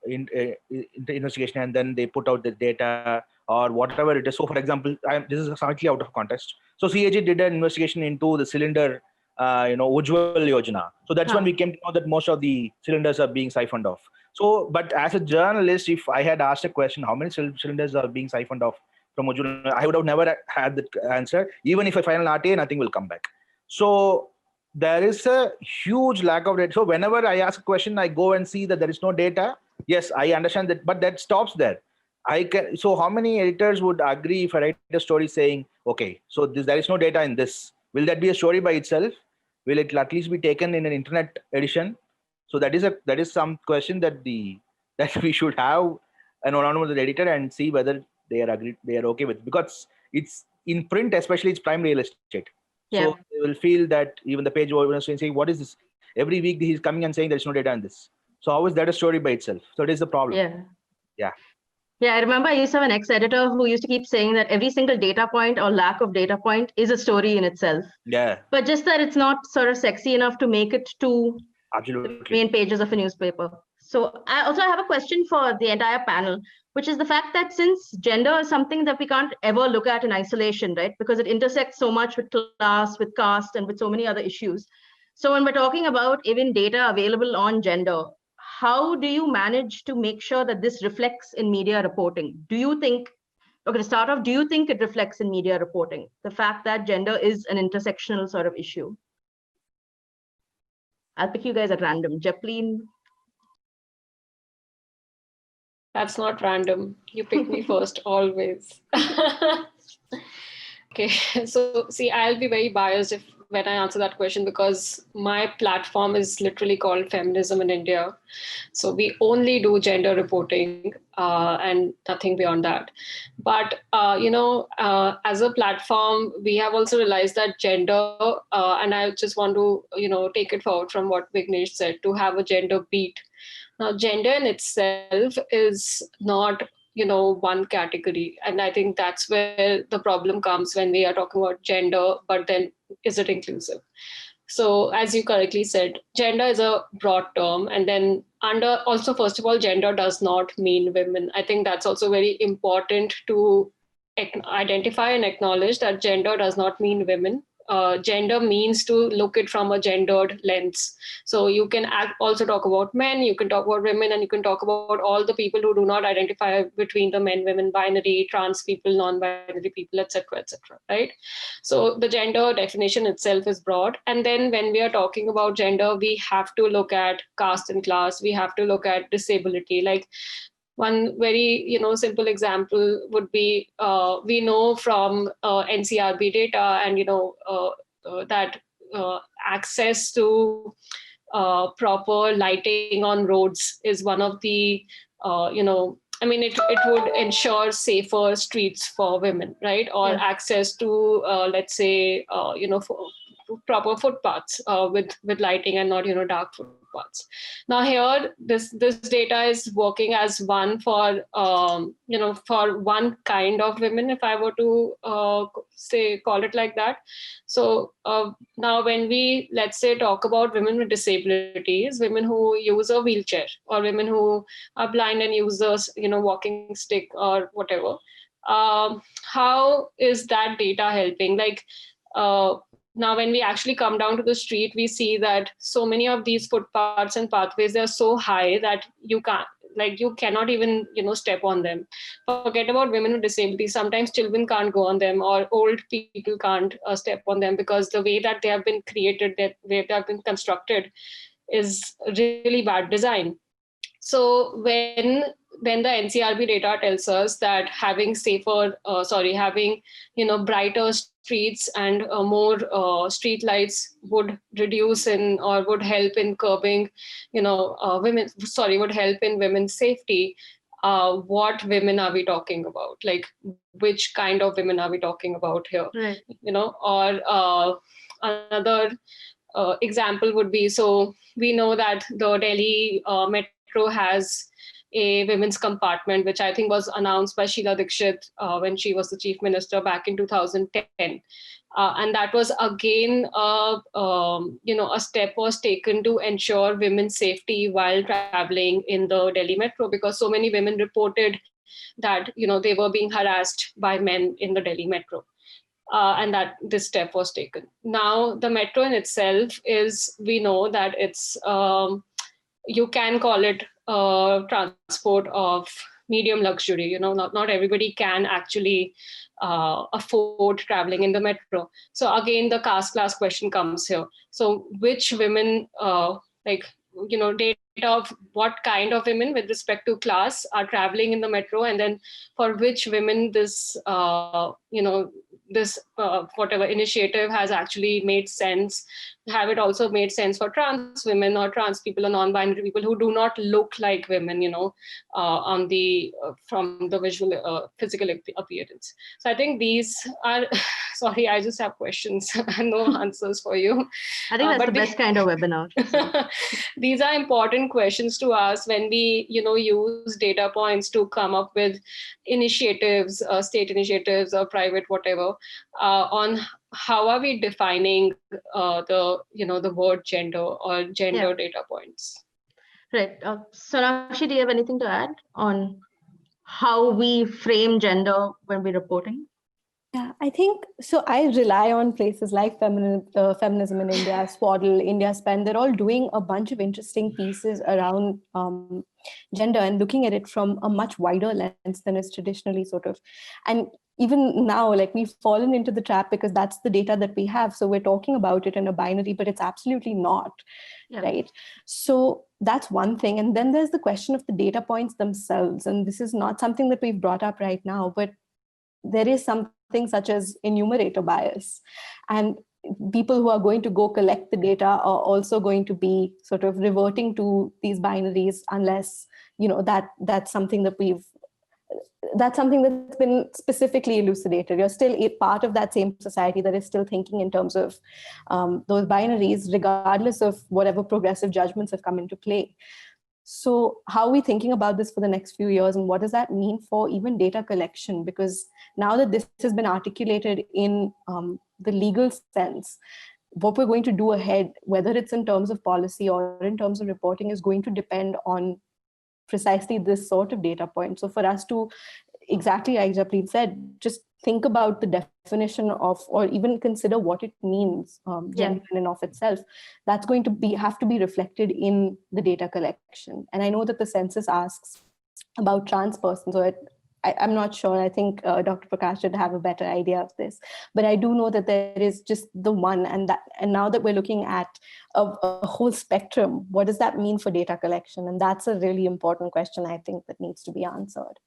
investigation, and then they put out the data or whatever it is. So for example, this is slightly out of context. So CAG did an investigation into the cylinder, Ujjwal Yojana. So that's when we came to know that most of the cylinders are being siphoned off. So, but as a journalist, if I had asked a question, how many cylinders are being siphoned off from Ujjwal, I would have never had the answer. Even if I file an RTA, nothing will come back. So there is a huge lack of data. So whenever I ask a question, I go and see that there is no data. Yes, I understand that, but that stops there. So how many editors would agree if I write a story saying, okay, so there is no data in this? Will that be a story by itself? Will it at least be taken in an internet edition? So that is some question that we should have an anonymous editor and see whether they are okay with, because it's in print, especially it's prime real estate. Yeah. So they will feel that even the page owner is saying, what is this? Every week he's coming and saying there's no data in this. So how is that a story by itself? So it is the problem. Yeah, I remember I used to have an ex-editor who used to keep saying that every single data point or lack of data point is a story in itself. Yeah. But just that it's not sort of sexy enough to make it to Absolutely. the main pages of a newspaper. So I also have a question for the entire panel, which is the fact that since gender is something that we can't ever look at in isolation, right? Because it intersects so much with class, with caste, and with so many other issues. So when we're talking about even data available on gender, how do you manage to make sure that this reflects in media reporting? Do you think, okay, to start off, do you think it reflects in media reporting, the fact that gender is an intersectional sort of issue? I'll pick you guys at random. Japleen. That's not random. You pick me first, always. Okay, so see, I'll be very biased if when I answer that question, because my platform is literally called Feminism in India. So we only do gender reporting and nothing beyond that. But, as a platform, we have also realized that gender, and I just want to, take it forward from what Vignesh said, to have a gender beat. Now, gender in itself is not, one category. And I think that's where the problem comes when we are talking about gender, but then is it inclusive? So as you correctly said, gender is a broad term. And then also, first of all, gender does not mean women. I think that's also very important to identify and acknowledge that gender does not mean women. Gender means to look it from a gendered lens. So you can also talk about men, you can talk about women, and you can talk about all the people who do not identify between the men, women, binary, trans people, non-binary people, etc., right? So the gender definition itself is broad. And then when we are talking about gender, we have to look at caste and class. We have to look at disability. Like, one very simple example would be we know from NCRB data and that access to proper lighting on roads is one of the it would ensure safer streets for women, right? Or access to let's say proper footpaths with lighting and not dark footpaths. Now here this data is working as one for for one kind of women, if I were to call it like that. So now when we, let's say, talk about women with disabilities, women who use a wheelchair, or women who are blind and use a walking stick or whatever, how is that data helping? Like now when we actually come down to the street, we see that so many of these footpaths and pathways, they're so high that you cannot even step on them. Forget about women with disabilities. Sometimes children can't go on them, or old people can't step on them, because the way that they have been created, the way they have been constructed, is really bad design. So when the NCRB data tells us that having brighter streets and more street lights would reduce or would help in curbing, would help in women's safety. What women are we talking about? Like, which kind of women are we talking about here? Right. Or another example would be, so we know that the Delhi Metro has a women's compartment, which I think was announced by Sheila Dikshit when she was the chief minister back in 2010. And that was again, a step was taken to ensure women's safety while traveling in the Delhi Metro, because so many women reported that, they were being harassed by men in the Delhi Metro. And that this step was taken. Now, the metro in itself we know that it's, you can call it transport of medium luxury. Not everybody can actually afford traveling in the metro. So again, the caste class question comes here. So which women, data of what kind of women with respect to class are traveling in the metro, and then for which women this whatever initiative has actually made sense. Have it also made sense for trans women or trans people or non-binary people who do not look like women, on the from the visual physical appearance. So I think these are sorry, I just have questions and no answers for you. I think that's the best kind of webinar. So. These are important questions to ask when we use data points to come up with initiatives, state initiatives or private whatever, on how are we defining the word gender or gender data points. Right. Sonakshi, do you have anything to add on how we frame gender when we're reporting? Yeah, I think so. I rely on places like Feminism in India, Swaddle, India Spend. They're all doing a bunch of interesting pieces around gender and looking at it from a much wider lens than is traditionally sort of. And even now, like, we've fallen into the trap because that's the data that we have. So we're talking about it in a binary, but it's absolutely not, right? So that's one thing. And then there's the question of the data points themselves. And this is not something that we've brought up right now, but there is something such as enumerator bias. And people who are going to go collect the data are also going to be sort of reverting to these binaries unless, that's something that's been specifically elucidated. You're still a part of that same society that is still thinking in terms of those binaries, regardless of whatever progressive judgments have come into play. So how are we thinking about this for the next few years, and what does that mean for even data collection? Because now that this has been articulated in the legal sense, what we're going to do ahead, whether it's in terms of policy or in terms of reporting, is going to depend on precisely this sort of data point. So for us to, exactly like Japleen said, just think about the definition of, or even consider what it means, gender in and of itself, that's going to have to be reflected in the data collection. And I know that the census asks about trans persons, or I'm not sure. I think Dr. Prakash should have a better idea of this, but I do know that there is just the one, and now that we're looking at a whole spectrum, what does that mean for data collection? And that's a really important question, I think, that needs to be answered.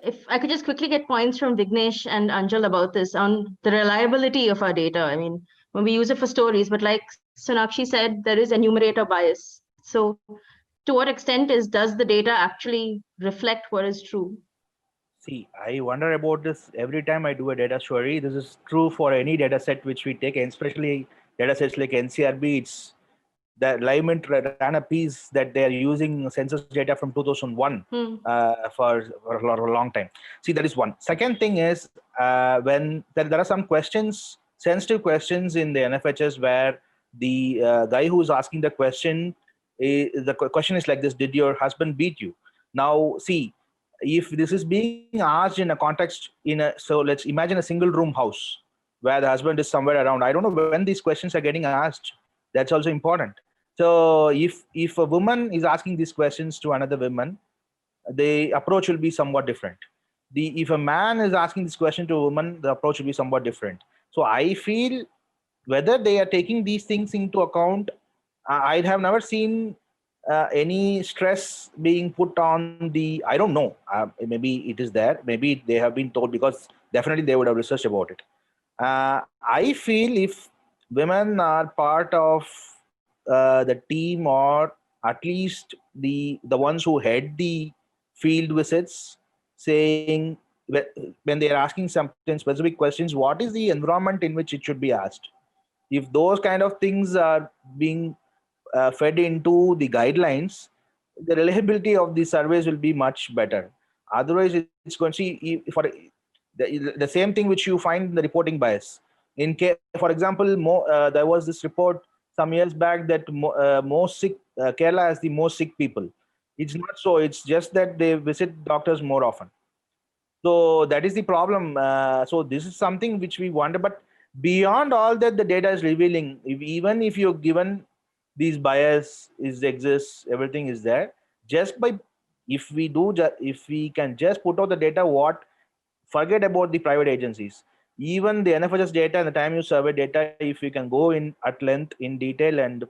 If I could just quickly get points from Vignesh and Anjal about this on the reliability of our data. I mean, when we use it for stories, but like Sonakshi said, there is enumerator bias. So to what extent does the data actually reflect what is true? See, I wonder about this every time I do a data story. This is true for any data set which we take, and especially data sets like NCRB. It's the Alignment ran a piece that they are using census data from 2001 for a long time. See, that is one. Second thing is when there are some questions, sensitive questions in the NFHS where the guy who is asking the question, the question is like this: did your husband beat you? Now, see, if this is being asked in a context so let's imagine a single room house where the husband is somewhere around. I don't know when these questions are getting asked. That's also important. So if a woman is asking these questions to another woman, the approach will be somewhat different. If a man is asking this question to a woman, the approach will be somewhat different. So I feel whether they are taking these things into account, I have never seen any stress being put on I don't know. Maybe it is there. Maybe they have been told, because definitely they would have researched about it. I feel if women are part of the team, or at least the ones who head the field visits, saying when they are asking certain specific questions, what is the environment in which it should be asked? If those kind of things are being fed into the guidelines, the reliability of the surveys will be much better. Otherwise, it's going to see for the same thing which you find in the reporting bias. For example, there was this report some years back that most sick Kerala has the most sick people. It's not so. It's just that they visit doctors more often. So that is the problem. So this is something which we wonder. But beyond all that, the data is revealing. Even if you're given these bias exists, everything is there. Just by if we can just put out the data, forget about the private agencies. Even the NFHS data and the time use survey data, if you can go in at length in detail and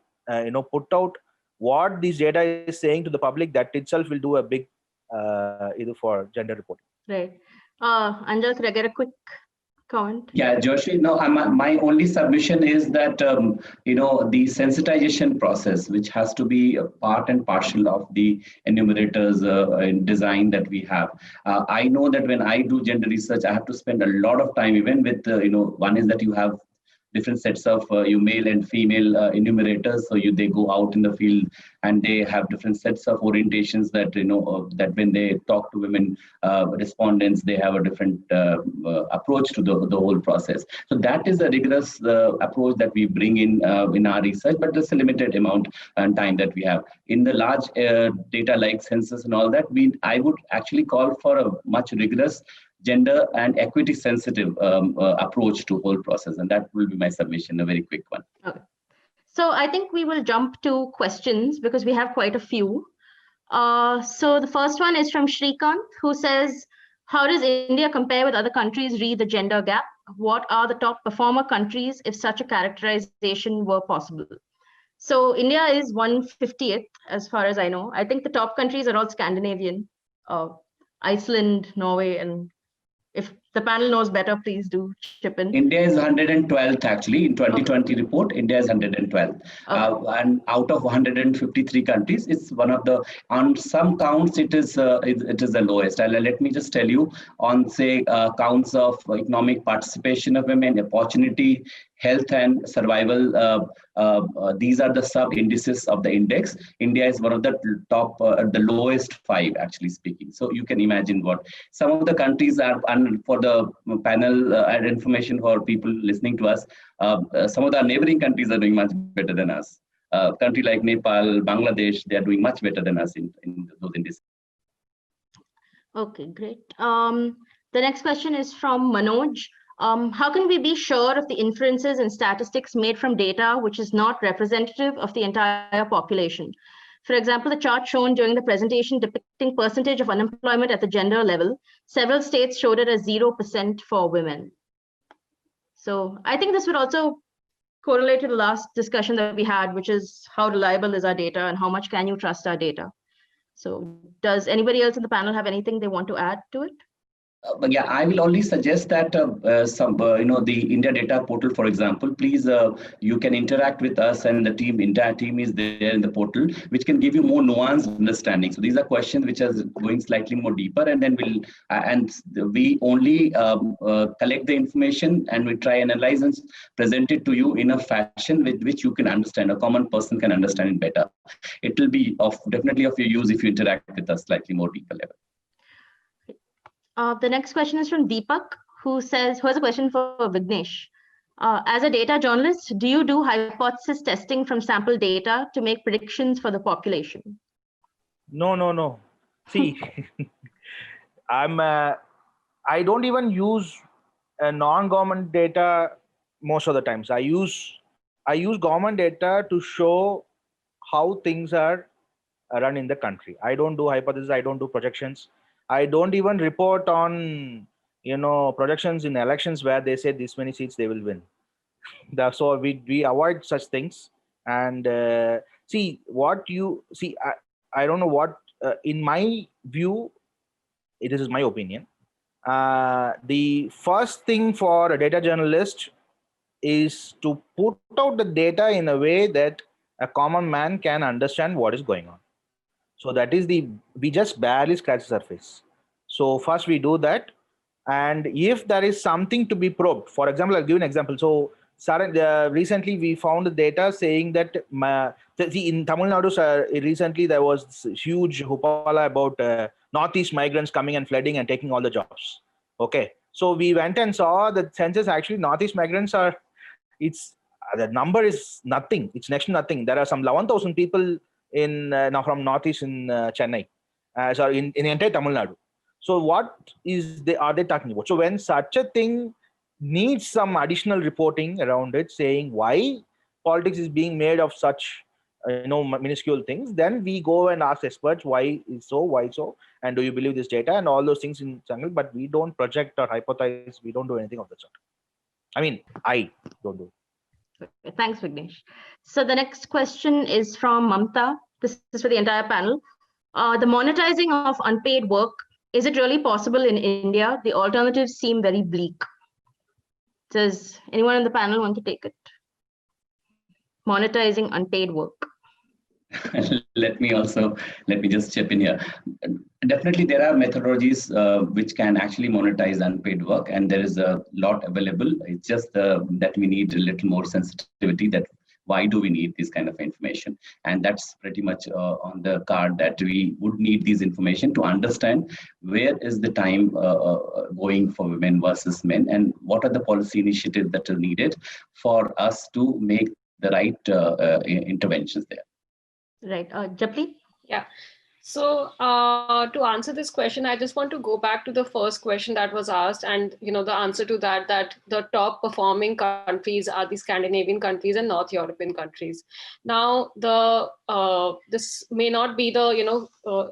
put out what this data is saying to the public, that itself will do a big either for gender reporting. Right. Anjal, could I get a quick comment? Yeah, Jayshree, no, my only submission is that, the sensitization process, which has to be a part and parcel of the enumerators design that we have. I know that when I do gender research, I have to spend a lot of time, even with, one is that you have different sets of male and female enumerators. So they go out in the field and they have different sets of orientations that, that when they talk to women respondents, they have a different approach to the whole process. So that is a rigorous approach that we bring in our research, but there's a limited amount and time that we have. In the large data like census and all that, I would actually call for a much rigorous gender and equity sensitive approach to whole process. And that will be my submission, a very quick one. Okay. So I think we will jump to questions because we have quite a few. So the first one is from Shrikant, who says, how does India compare with other countries re the gender gap? What are the top performer countries if such a characterization were possible? So India is 150th as far as I know. I think the top countries are all Scandinavian, Iceland, Norway, and if the panel knows better, please do chip in. India is 112th actually in 2020 report. India is 112th, and out of 153 countries, it's one of the. On some counts, it is the lowest. Let me just tell you on say counts of economic participation of women, opportunity, health, and survival. These are the sub indices of the index. India is one of the top, the lowest 5 actually speaking. So you can imagine what some of the countries are. And for the panel and information for people listening to us, some of the neighboring countries are doing much better than us. Country like Nepal, Bangladesh, they are doing much better than us in those indices. Okay, great. The next question is from Manoj. How can we be sure of the inferences and statistics made from data which is not representative of the entire population? For example, the chart shown during the presentation depicting percentage of unemployment at the gender level, several states showed it as 0% for women. So I think this would also correlate to the last discussion that we had, which is how reliable is our data and how much can you trust our data? So does anybody else in the panel have anything they want to add to it? But yeah, I will only suggest that the India Data Portal, for example, please you can interact with us, and the entire team is there in the portal, which can give you more nuanced understanding. So these are questions which are going slightly more deeper, and then we only collect the information and we try and analyze and present it to you in a fashion with which you can understand. A common person can understand it better. It will be definitely of your use if you interact with us slightly more deeper level. The next question is from Deepak, who has a question for Vignesh. As a data journalist, do you do hypothesis testing from sample data to make predictions for the population? No. See, I don't even use non-government data most of the times. I use government data to show how things are run in the country. I don't do hypotheses. I don't do projections. I don't even report on projections in elections where they say this many seats they will win. So we avoid such things. And I don't know what in my view, it is my opinion. The first thing for a data journalist is to put out the data in a way that a common man can understand what is going on. So that is we just barely scratch the surface. So first we do that. And if there is something to be probed, for example, I'll give an example. So recently we found the data saying that in Tamil Nadu, recently there was this huge hoopla about Northeast migrants coming and flooding and taking all the jobs. Okay. So we went and saw the census. Actually, Northeast migrants the number is nothing. It's next to nothing. There are some 11,000 people from Northeast in Chennai, in entire Tamil Nadu. So what are they talking about? So when such a thing needs some additional reporting around it, saying why politics is being made of such minuscule things, then we go and ask experts why so, and do you believe this data and all those things in jungle. But we don't project or hypothesize. We don't do anything of the sort. I mean, I don't do. Thanks, Vignesh. So the next question is from Mamta. This is for the entire panel. The monetizing of unpaid work, is it really possible in India? The alternatives seem very bleak. Does anyone on the panel want to take it? Monetizing unpaid work. Let me just chip in here. Definitely, there are methodologies which can actually monetize unpaid work, and there is a lot available. It's just that we need a little more sensitivity. That why do we need this kind of information? And that's pretty much on the card, that we would need this information to understand where is the time going for women versus men, and what are the policy initiatives that are needed for us to make the right interventions there. Right. Japleen? Yeah. So to answer this question, I just want to go back to the first question that was asked, and the answer to that the top performing countries are the Scandinavian countries and North European countries. Now, this may not be the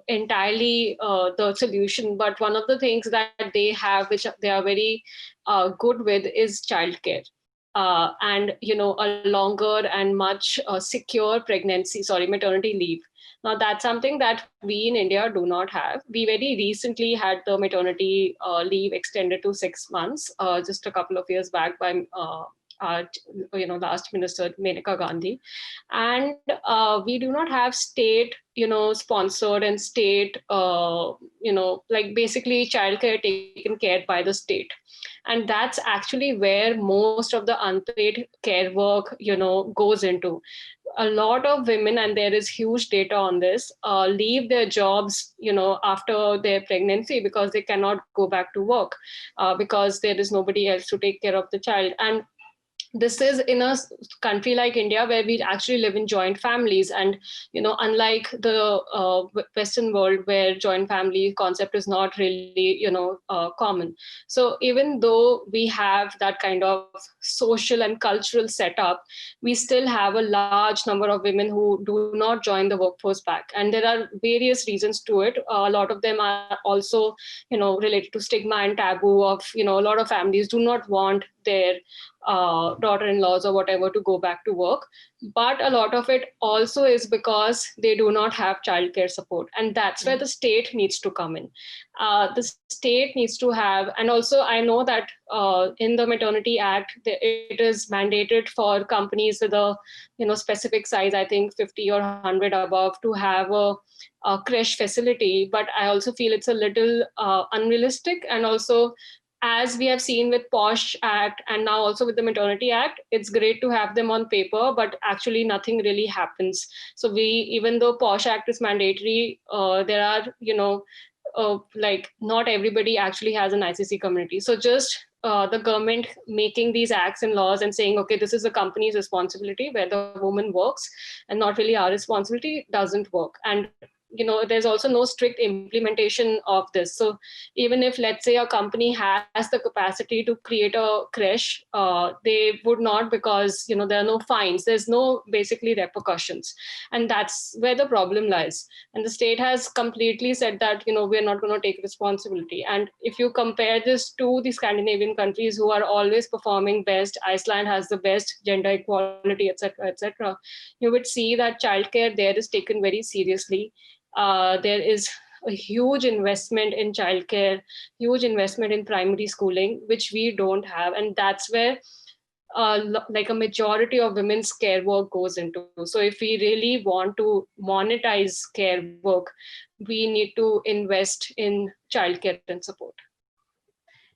entirely the solution, but one of the things that they have, which they are very good with, is childcare. And a longer and much secure maternity leave. Now, that's something that we in India do not have. We very recently had the maternity leave extended to 6 months, just a couple of years back by our, last minister Maneka Gandhi, and we do not have state, sponsored and state, like basically childcare taken care by the state. And that's actually where most of the unpaid care work, goes into. A lot of women, and there is huge data on this, leave their jobs, after their pregnancy because they cannot go back to work because there is nobody else to take care of the child. And this is in a country like India where we actually live in joint families, and unlike the Western world where joint family concept is not really common. So even though we have that kind of social and cultural setup, we still have a large number of women who do not join the workforce back, and there are various reasons to it. A lot of them are also related to stigma and taboo of a lot of families do not want their daughter-in-laws or whatever to go back to work. But a lot of it also is because they do not have childcare support. And that's where the state needs to come in. The state needs to have, and also I know that in the Maternity Act, it is mandated for companies with a specific size, I think 50 or 100 above, to have a creche facility. But I also feel it's a little unrealistic. And also, as we have seen with POSH Act and now also with the Maternity Act, it's great to have them on paper, but actually nothing really happens. So even though POSH Act is mandatory, there are, like not everybody actually has an ICC community. So just the government making these acts and laws and saying, okay, this is the company's responsibility where the woman works and not really our responsibility doesn't work. And there's also no strict implementation of this. So even if, let's say, a company has the capacity to create a creche, they would not, because there are no fines. There's no basically repercussions, and that's where the problem lies. And the state has completely said that we're not going to take responsibility. And if you compare this to the Scandinavian countries who are always performing best, Iceland has the best gender equality, etc., you would see that childcare there is taken very seriously. There is a huge investment in childcare, huge investment in primary schooling, which we don't have. And that's where like a majority of women's care work goes into. So if we really want to monetize care work, we need to invest in childcare and support.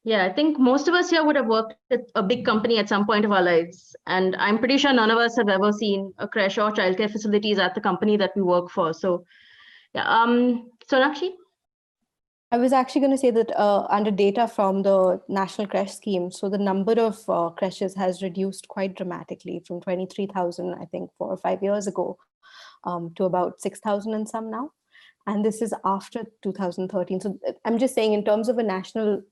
Yeah, I think most of us here would have worked at a big company at some point of our lives. And I'm pretty sure none of us have ever seen a creche or childcare facilities at the company that we work for. So yeah, Sonakshi? I was actually going to say that under data from the National Creche Scheme, so the number of creches has reduced quite dramatically from 23,000, I think 4 or 5 years ago, to about 6,000 and some now. And this is after 2013. So I'm just saying, in terms of a national,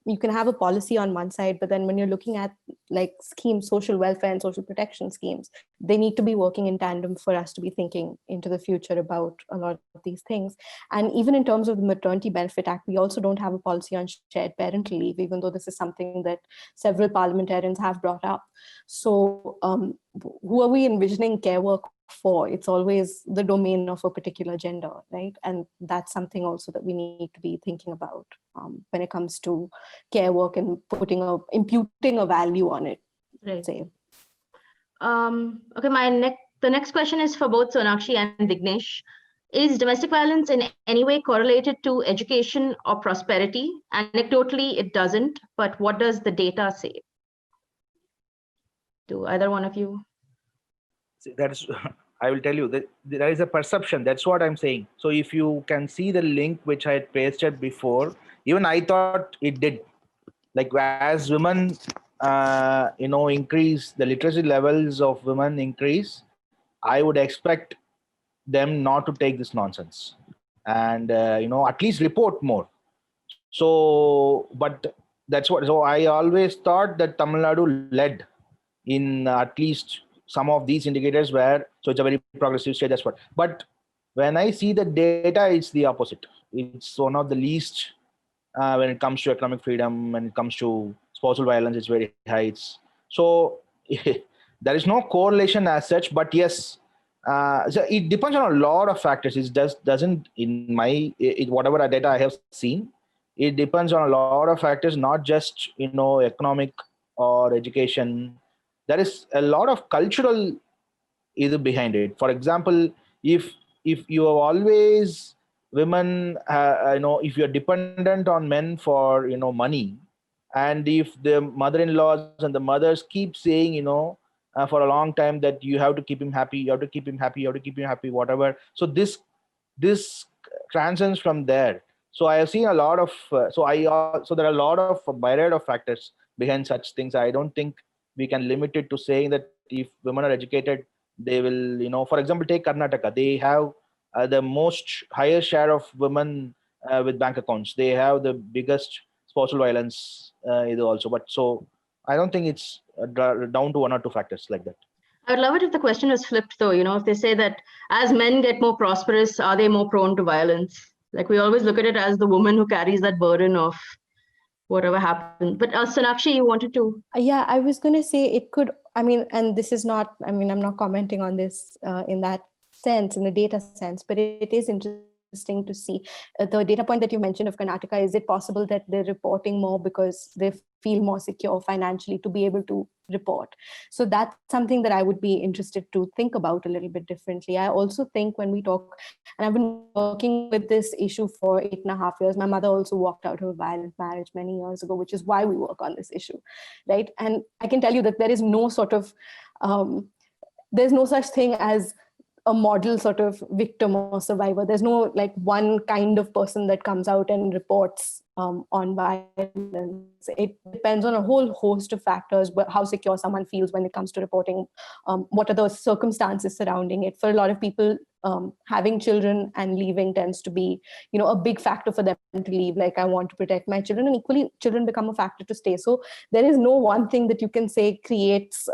you can have a policy on one side, but then when you're looking at like schemes, social welfare and social protection schemes, they need to be working in tandem for us to be thinking into the future about a lot of these things. And even in terms of the Maternity Benefit Act, we also don't have a policy on shared parental leave, even though this is something that several parliamentarians have brought up. So who are we envisioning care work for? It's always the domain of a particular gender, right? And that's something also that we need to be thinking about when it comes to care work and imputing a value on it. Right. Say. Okay, the next question is for both Sonakshi and Vignesh. Is domestic violence in any way correlated to education or prosperity? Anecdotally, it doesn't, but what does the data say? Do either one of you? That's I will tell you that there is a perception. That's what I'm saying. So if you can see the link which I had pasted before, even I thought it did. Like as women, increase, the literacy levels of women increase, I would expect them not to take this nonsense and at least report more. So, but that's what. So I always thought that Tamil Nadu led in at least some of these indicators where, so it's a very progressive state, that's what. But when I see the data, it's the opposite. It's one of the least when it comes to economic freedom, when it comes to spousal violence, it's very high. So there is no correlation as such, but yes, So it depends on a lot of factors. It doesn't in my whatever data I have seen. It depends on a lot of factors, not just economic or education. There is a lot of cultural either behind it. For example, if you have always women, if you're dependent on men for money, and if the mother-in-laws and the mothers keep saying for a long time that you have to keep him happy, you have to keep him happy, you have to keep him happy, whatever. So this transcends from there. So I have seen a lot of so there are a lot of myriad of factors behind such things. I don't think we can limit it to saying that if women are educated, they will, for example, take Karnataka. They have the most highest share of women with bank accounts. They have the biggest spousal violence also. But so I don't think it's down to one or two factors like that. I would love it if the question was flipped, though. If they say that as men get more prosperous, are they more prone to violence? Like, we always look at it as the woman who carries that burden of whatever happened. But Sonakshi, you wanted to? Yeah, I was going to say it could, and this is not, I'm not commenting on this in that sense, in the data sense, but it is interesting to see. The data point that you mentioned of Karnataka, is it possible that they're reporting more because they feel more secure financially to be able to report? So that's something that I would be interested to think about a little bit differently. I also think when we talk, and I've been working with this issue for 8.5 years. My mother also walked out of a violent marriage many years ago, which is why we work on this issue, right? And I can tell you that there is no sort of, there's no such thing as a model sort of victim or survivor. There's no like one kind of person that comes out and reports on violence. It depends on a whole host of factors, but how secure someone feels when it comes to reporting, what are the circumstances surrounding it. For a lot of people, having children and leaving tends to be, a big factor for them to leave. Like, I want to protect my children, and equally children become a factor to stay. So there is no one thing that you can say creates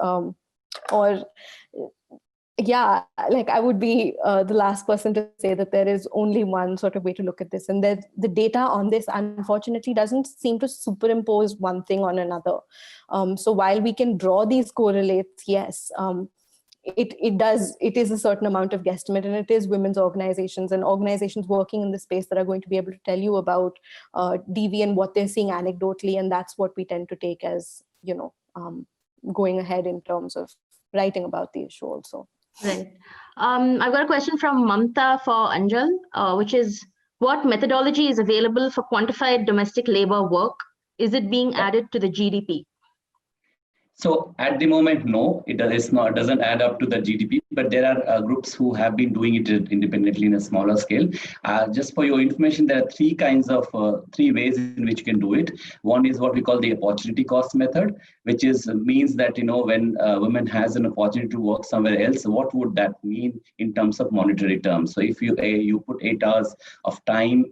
yeah, like I would be the last person to say that there is only one sort of way to look at this. And that the data on this, unfortunately, doesn't seem to superimpose one thing on another. So while we can draw these correlates, yes, it is a certain amount of guesstimate, and it is women's organizations and organizations working in the space that are going to be able to tell you about DV and what they're seeing anecdotally. And that's what we tend to take as, going ahead in terms of writing about the issue also. Right. I've got a question from Mamta for Anjal, which is, what methodology is available for quantified domestic labor work? Is it being added to the GDP? So at the moment, no, it doesn't add up to the GDP, but there are groups who have been doing it independently in a smaller scale. Just for your information, there are three ways in which you can do it. One is what we call the opportunity cost method, which means that, when a woman has an opportunity to work somewhere else, what would that mean in terms of monetary terms? So if you put 8 hours of time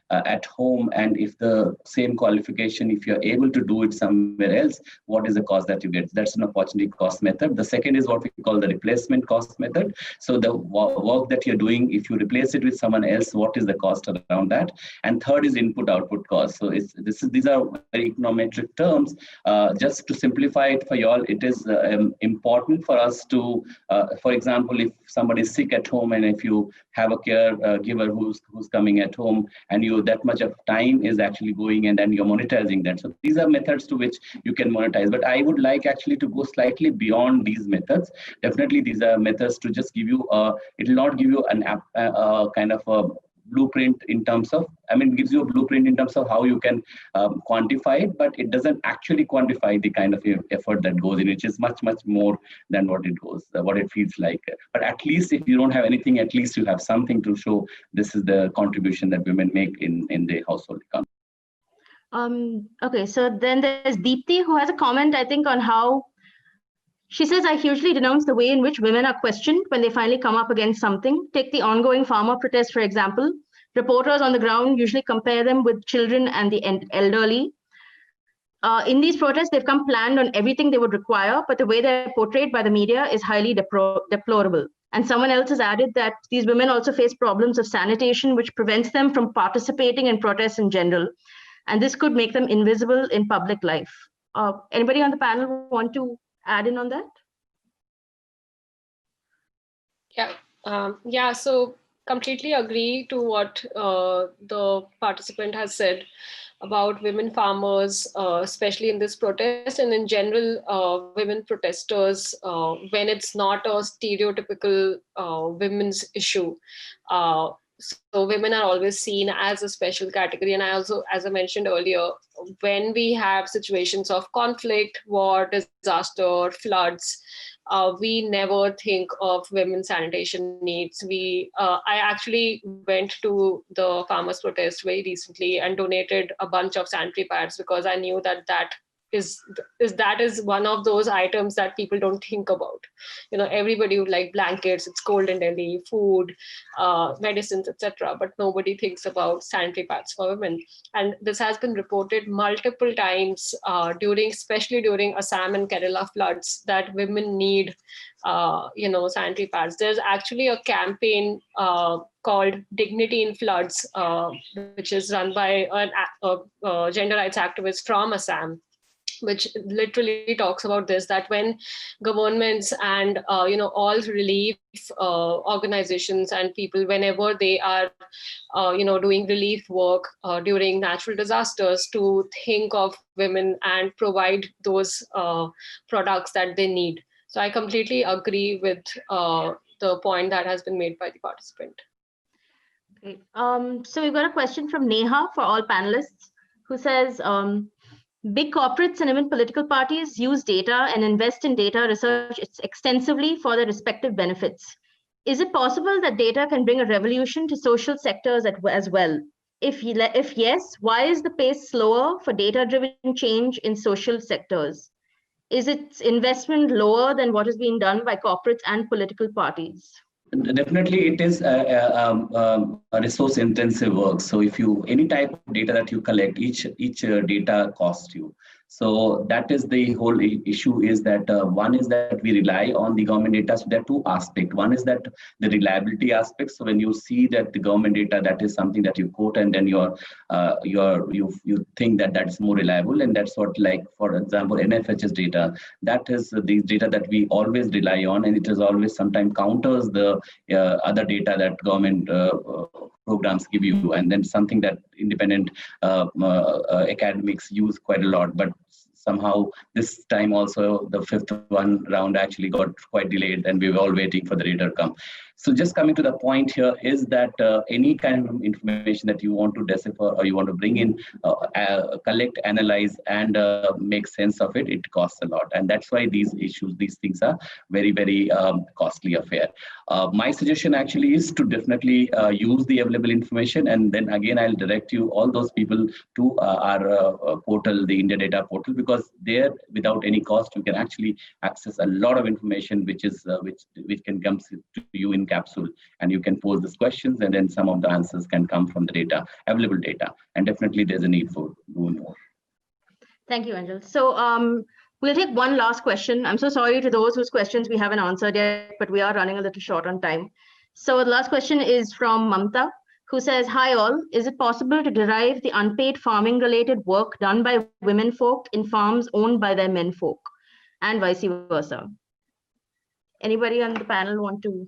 at home, and if the same qualification, if you're able to do it somewhere else, what is the cost that you get? That's an opportunity cost method. The second is what we call the replacement cost method. So the work that you're doing, if you replace it with someone else, what is the cost around that? And third is input-output cost. So these are very econometric terms. Just to simplify it for y'all, it is important for us to, for example, if somebody is sick at home, and if you have a caregiver who's coming at home, and that much of time is actually going, and then you're monetizing that. So these are methods to which you can monetize. But I would like actually to go slightly beyond these methods. Definitely, these are methods to just give you it will not give you an kind of a blueprint in terms of, it gives you a blueprint in terms of how you can quantify it, but it doesn't actually quantify the kind of effort that goes in, which is much, much more than what it feels like. But at least if you don't have anything, at least you have something to show this is the contribution that women make in the household economy. Okay, so then there's Deepthi, who has a comment, I think, on how she says, I hugely denounce the way in which women are questioned when they finally come up against something. Take the ongoing farmer protest, for example. Reporters on the ground usually compare them with children and the elderly. In these protests, they've come planned on everything they would require, but the way they're portrayed by the media is highly deplorable. And someone else has added that these women also face problems of sanitation, which prevents them from participating in protests in general. And this could make them invisible in public life. Anybody on the panel want to add in on that? Yeah, Yeah, so completely agree to what the participant has said about women farmers, especially in this protest, and in general, women protesters, when it's not a stereotypical women's issue. So women are always seen as a special category. And I also, as I mentioned earlier, when we have situations of conflict, war, disaster, floods, we never think of women's sanitation needs. I actually went to the farmers' protest very recently and donated a bunch of sanitary pads because I knew that is one of those items that people don't think about. Everybody would like blankets, it's cold in Delhi, food, medicines, etc. But nobody thinks about sanitary pads for women. And this has been reported multiple times especially during Assam and Kerala floods, that women need sanitary pads. There's actually a campaign called Dignity in Floods, which is run by a gender rights activist from Assam, which literally talks about this, that when governments and all relief organizations and people, whenever they are doing relief work during natural disasters, to think of women and provide those products that they need. So I completely agree with the point that has been made by the participant. Great. So we've got a question from Neha for all panelists, who says, big corporates and even political parties use data and invest in data research extensively for their respective benefits. Is it possible that data can bring a revolution to social sectors as well? If yes, why is the pace slower for data-driven change in social sectors? Is its investment lower than what is being done by corporates and political parties? Definitely, it is a resource-intensive work. So, if any type of data that you collect, each data costs you. So that is the whole issue. Is that one is that we rely on the government data. So there are two aspects. One is that the reliability aspect. So when you see that the government data, that is something that you quote, and then you think that that's more reliable, and that's what, like for example, NFHS data. That is the data that we always rely on, and it is always sometimes counters the other data that government programs give you, and then something that independent academics use quite a lot. But somehow this time also the fifth round actually got quite delayed, and we were all waiting for the data to come. So just coming to the point here is that any kind of information that you want to decipher or you want to bring in, collect, analyze, and make sense of it, it costs a lot. And that's why these things are very, very costly affair. My suggestion actually is to definitely use the available information. And then again, I'll direct you, all those people, to our portal, the India Data Portal, because there, without any cost, you can actually access a lot of information which can come to you in capsule, and you can pose these questions, and then some of the answers can come from the data, available data. And definitely there's a need for doing more. Thank you, Anjal. So we'll take one last question. I'm so sorry to those whose questions we haven't answered yet, but we are running a little short on time. So the last question is from Mamta, who says, hi all, is it possible to derive the unpaid farming related work done by women folk in farms owned by their men folk, and vice versa? Anybody on the panel want to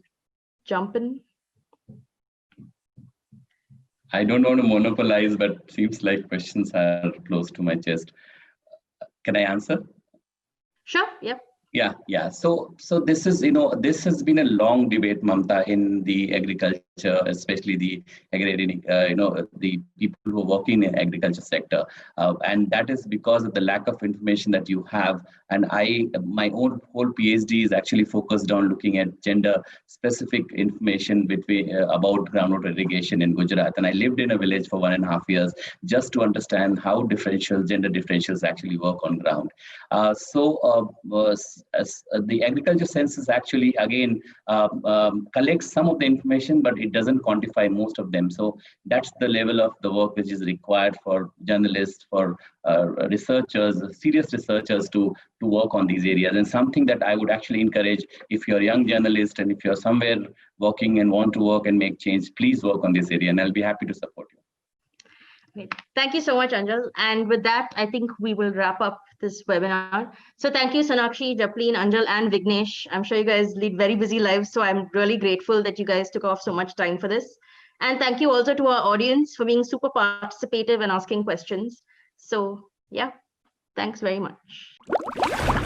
jump in? I don't want to monopolize, but seems like questions are close to my chest. Can I answer? Sure. Yep. Yeah. So this is, this has been a long debate, Mamta, in the agriculture, especially the agrarian, the people who are working in the agriculture sector, and that is because of the lack of information that you have. And my own whole PhD is actually focused on looking at gender-specific information about groundwater irrigation in Gujarat. And I lived in a village for 1.5 years just to understand how gender differentials actually work on ground. The agriculture census actually, again, collects some of the information, but it doesn't quantify most of them. So that's the level of the work which is required for journalists, for researchers, serious researchers to work on these areas. And something that I would actually encourage, if you're a young journalist and if you're somewhere working and want to work and make change, please work on this area, and I'll be happy to support you. Great. Thank you so much, Anjal. And with that, I think we will wrap up this webinar. So thank you, Sonakshi, Japleen, Anjal, and Vignesh. I'm sure you guys lead very busy lives, so I'm really grateful that you guys took off so much time for this. And thank you also to our audience for being super participative and asking questions. So yeah, thanks very much.